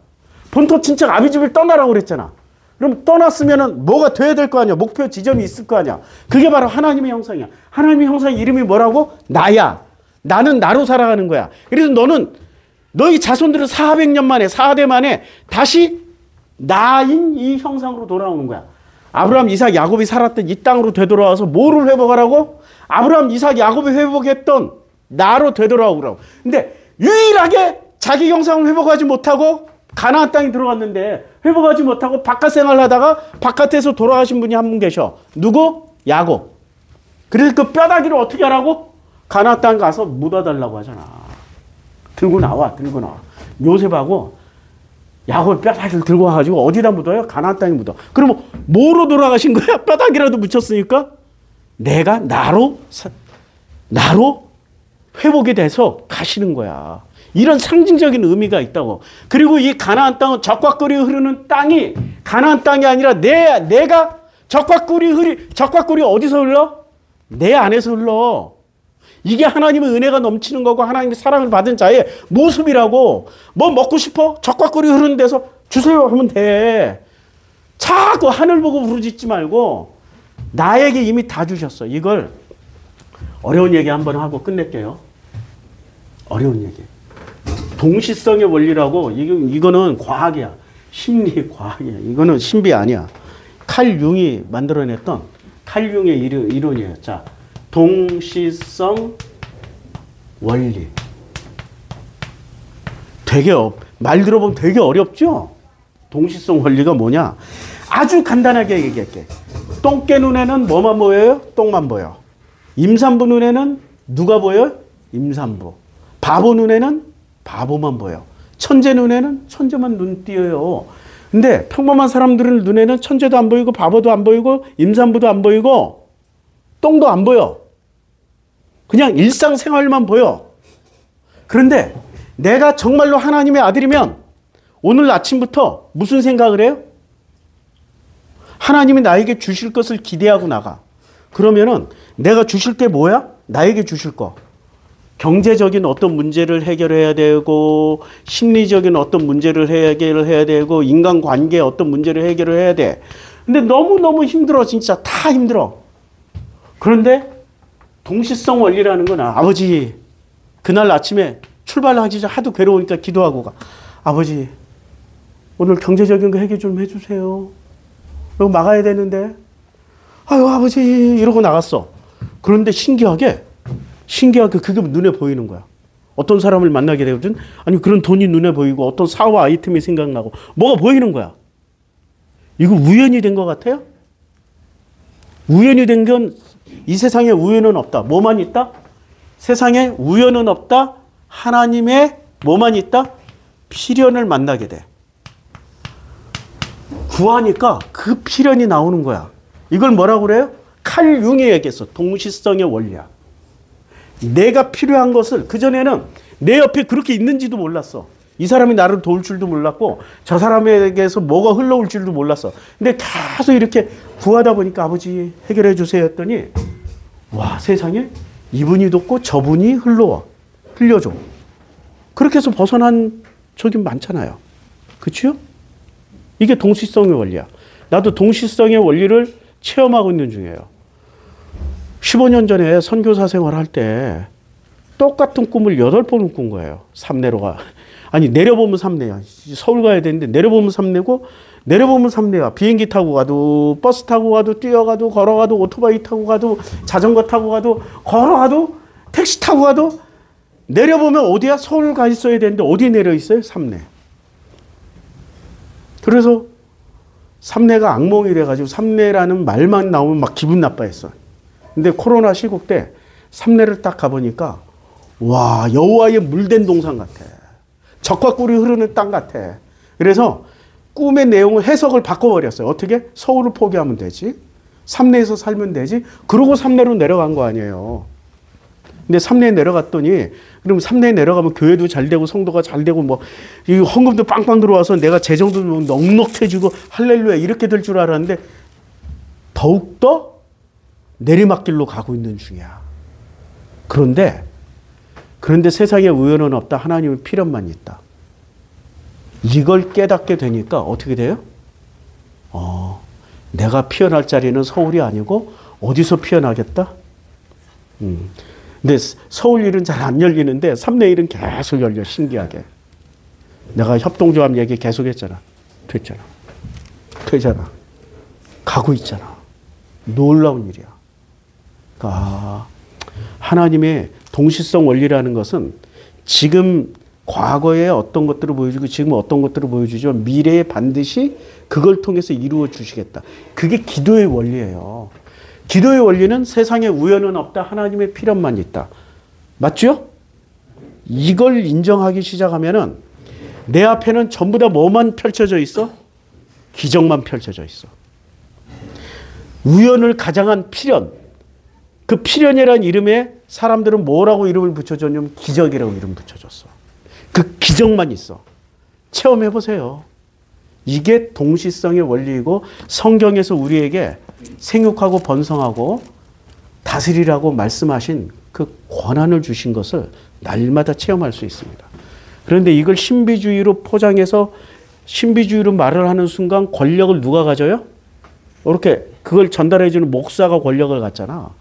본토 친척 아비집을 떠나라고 그랬잖아. 그럼 떠났으면 뭐가 돼야 될 거 아니야. 목표 지점이 있을 거 아니야. 그게 바로 하나님의 형상이야. 하나님의 형상 이름이 뭐라고? 나야. 나는 나로 살아가는 거야. 그래서 너희 자손들은 400년 만에 4대 만에 다시 나인 이 형상으로 돌아오는 거야. 아브라함, 이삭, 야곱이 살았던 이 땅으로 되돌아와서 뭐를 회복하라고? 아브라함, 이삭, 야곱이 회복했던 나로 되돌아오라고. 근데 유일하게 자기 형상을 회복하지 못하고 가나안 땅에 들어갔는데 회복하지 못하고 바깥 생활하다가 바깥에서 돌아가신 분이 한 분 계셔. 누구? 야곱. 그래서 그 뼈다귀를 어떻게 하라고? 가나안 땅 가서 묻어달라고 하잖아. 들고 나와. 요셉하고 야곱 뼈다귀를 들고 와가지고 어디다 묻어요? 가나안 땅에 묻어. 그러면 뭐로 돌아가신 거야? 뼈다귀라도 묻혔으니까 내가 나로 회복이 돼서 가시는 거야. 이런 상징적인 의미가 있다고. 그리고 이 가나안 땅은 적과 꿀이 흐르는 땅이 가나안 땅이 아니라 내가 적과 꿀이 어디서 흘러? 내 안에서 흘러. 이게 하나님의 은혜가 넘치는 거고 하나님의 사랑을 받은 자의 모습이라고. 뭐 먹고 싶어? 적과 꿀이 흐르는 데서 주세요 하면 돼. 자꾸 하늘 보고 부르짖지 말고 나에게 이미 다 주셨어. 이걸 어려운 얘기 한번 하고 끝낼게요. 어려운 얘기. 동시성의 원리라고. 이거는 과학이야. 심리 과학이야. 이거는 신비 아니야. 칼 융이 만들어냈던 칼 융의 이론이에요. 자, 동시성 원리. 말 들어보면 되게 어렵죠? 동시성 원리가 뭐냐? 아주 간단하게 얘기할게. 똥개 눈에는 뭐만 보여요? 똥만 보여. 임산부 눈에는 누가 보여요? 임산부. 바보 눈에는 바보만 보여. 천재 눈에는 천재만 눈 띄어요. 근데 평범한 사람들은 눈에는 천재도 안 보이고 바보도 안 보이고 임산부도 안 보이고 똥도 안 보여. 그냥 일상생활만 보여. 그런데 내가 정말로 하나님의 아들이면 오늘 아침부터 무슨 생각을 해요? 하나님이 나에게 주실 것을 기대하고 나가. 그러면은 내가 주실 게 뭐야? 나에게 주실 거. 경제적인 어떤 문제를 해결해야 되고 심리적인 어떤 문제를 해결해야 되고 인간관계의 어떤 문제를 해결을 해야 돼. 근데 너무너무 힘들어. 진짜 다 힘들어. 그런데 동시성 원리라는 건 아버지 그날 아침에 출발하기 전 하도 괴로우니까 기도하고 가. 아버지 오늘 경제적인 거 해결 좀 해주세요. 이거 막아야 되는데. 아유 아버지 이러고 나갔어. 그런데 신기하게 그게 눈에 보이는 거야. 어떤 사람을 만나게 되거든. 아니 그런 돈이 눈에 보이고 어떤 사업 아이템이 생각나고 뭐가 보이는 거야. 이거 우연이 된 것 같아요? 우연이 된 건 이 세상에 우연은 없다. 뭐만 있다? 세상에 우연은 없다. 하나님의 뭐만 있다? 필연을 만나게 돼. 구하니까 그 필연이 나오는 거야. 이걸 뭐라고 그래요? 칼 융이 얘기했어. 동시성의 원리야. 내가 필요한 것을 그전에는 내 옆에 그렇게 있는지도 몰랐어. 이 사람이 나를 도울 줄도 몰랐고 저 사람에게서 뭐가 흘러올 줄도 몰랐어. 근데 계속 이렇게 구하다 보니까 아버지 해결해 주세요 했더니 와 세상에 이분이 돕고 저분이 흘려줘. 그렇게 해서 벗어난 적이 많잖아요. 그렇죠? 이게 동시성의 원리야. 나도 동시성의 원리를 체험하고 있는 중이에요. 15년 전에 선교사 생활할 때 똑같은 꿈을 8번을 꾼 거예요. 삼내로가. 아니 내려보면 삼내야. 서울 가야 되는데 내려보면 삼내고 내려보면 삼내야. 비행기 타고 가도 버스 타고 가도 뛰어가도 걸어가도 오토바이 타고 가도 자전거 타고 가도 걸어가도 택시 타고 가도 내려보면 어디야? 서울 가 있어야 되는데 어디에 내려 있어요? 삼내. 그래서 삼내가 악몽이 돼가지고 삼내라는 말만 나오면 막 기분 나빠했어. 근데 코로나 시국 때 삼내를 딱 가보니까 와 여호와의 물된 동산 같아. 적과 꿀이 흐르는 땅 같아. 그래서 꿈의 내용을 해석을 바꿔버렸어요. 어떻게? 서울을 포기하면 되지. 삼내에서 살면 되지. 그러고 삼내로 내려간 거 아니에요. 근데 삼내에 내려갔더니 그럼 삼내에 내려가면 교회도 잘 되고 성도가 잘 되고 뭐 이 헌금도 빵빵 들어와서 내가 재정도 넉넉해지고 할렐루야 이렇게 될 줄 알았는데 더욱더 내리막길로 가고 있는 중이야. 그런데 세상에 우연은 없다. 하나님의 필연만 있다. 이걸 깨닫게 되니까 어떻게 돼요? 내가 피어날 자리는 서울이 아니고 어디서 피어나겠다? 근데 서울 일은 잘 안 열리는데 삼내 일은 계속 열려. 신기하게. 내가 협동조합 얘기 계속 했잖아. 되잖아. 가고 있잖아. 놀라운 일이야. 그러니까 하나님의 동시성 원리라는 것은 지금 과거에 어떤 것들을 보여주고 지금 어떤 것들을 보여주지만 미래에 반드시 그걸 통해서 이루어 주시겠다. 그게 기도의 원리예요. 기도의 원리는 세상에 우연은 없다. 하나님의 필연만 있다. 맞죠? 이걸 인정하기 시작하면은 내 앞에는 전부 다 뭐만 펼쳐져 있어? 기적만 펼쳐져 있어. 우연을 가장한 필연. 그 필연이라는 이름에 사람들은 뭐라고 이름을 붙여줬냐면 기적이라고 이름 붙여줬어. 그 기적만 있어. 체험해 보세요. 이게 동시성의 원리이고 성경에서 우리에게 생육하고 번성하고 다스리라고 말씀하신 그 권한을 주신 것을 날마다 체험할 수 있습니다. 그런데 이걸 신비주의로 포장해서 신비주의로 말을 하는 순간 권력을 누가 가져요? 이렇게 그걸 전달해주는 목사가 권력을 갖잖아.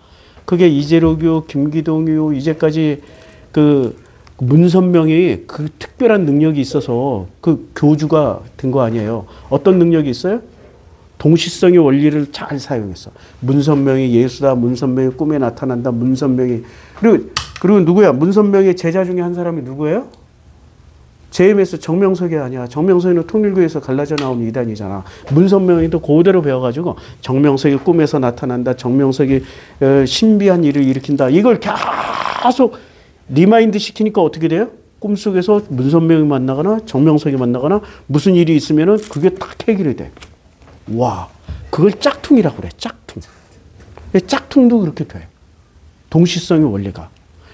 그게 이재록이요, 김기동이요, 이제까지 그 문선명이 그 특별한 능력이 있어서 그 교주가 된 거 아니에요. 어떤 능력이 있어요? 동시성의 원리를 잘 사용했어. 문선명이 예수다, 문선명이 꿈에 나타난다, 문선명이 그리고 누구야? 문선명의 제자 중에 한 사람이 누구예요? JMS 정명석이 아니야. 정명석이는 통일교에서 갈라져 나온 이단이잖아. 문선명이도 그대로 배워가지고 정명석이 꿈에서 나타난다. 정명석이 신비한 일을 일으킨다. 이걸 계속 리마인드 시키니까 어떻게 돼요? 꿈속에서 문선명이 만나거나 정명석이 만나거나 무슨 일이 있으면은 그게 딱 해결이 돼. 와, 그걸 짝퉁이라고 그래. 짝퉁. 짝퉁도 그렇게 돼. 동시성의 원리가.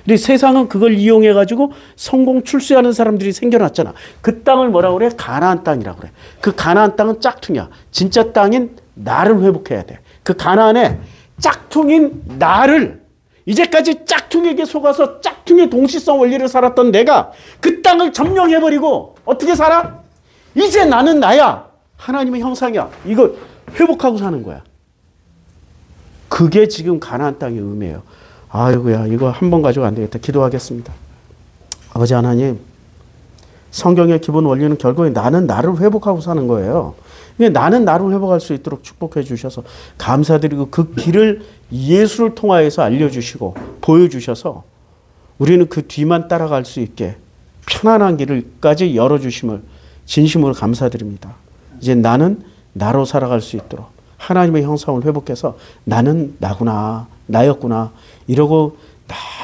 근데 세상은 그걸 이용해가지고 성공 출세하는 사람들이 생겨났잖아. 그 땅을 뭐라고 그래? 가나안 땅이라고 그래. 그 가나안 땅은 짝퉁이야. 진짜 땅인 나를 회복해야 돼. 그 가나안에 짝퉁인 나를 이제까지 짝퉁에게 속아서 짝퉁의 동시성 원리를 살았던 내가 그 땅을 점령해버리고 어떻게 살아? 이제 나는 나야. 하나님의 형상이야. 이거 회복하고 사는 거야. 그게 지금 가나안 땅의 의미예요. 아이고야, 이거 한 번 가지고 안 되겠다. 기도하겠습니다. 아버지 하나님, 성경의 기본 원리는 결국에 나는 나를 회복하고 사는 거예요. 나는 나를 회복할 수 있도록 축복해 주셔서 감사드리고 그 길을 예수를 통하여서 알려주시고 보여주셔서 우리는 그 뒤만 따라갈 수 있게 편안한 길을까지 열어주심을 진심으로 감사드립니다. 이제 나는 나로 살아갈 수 있도록 하나님의 형상을 회복해서 나는 나구나, 나였구나 이러고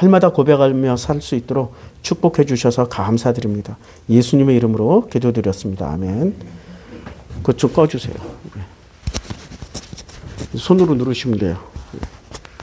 날마다 고백하며 살 수 있도록 축복해 주셔서 감사드립니다. 예수님의 이름으로 기도드렸습니다. 아멘. 그것 좀 꺼주세요. 손으로 누르시면 돼요.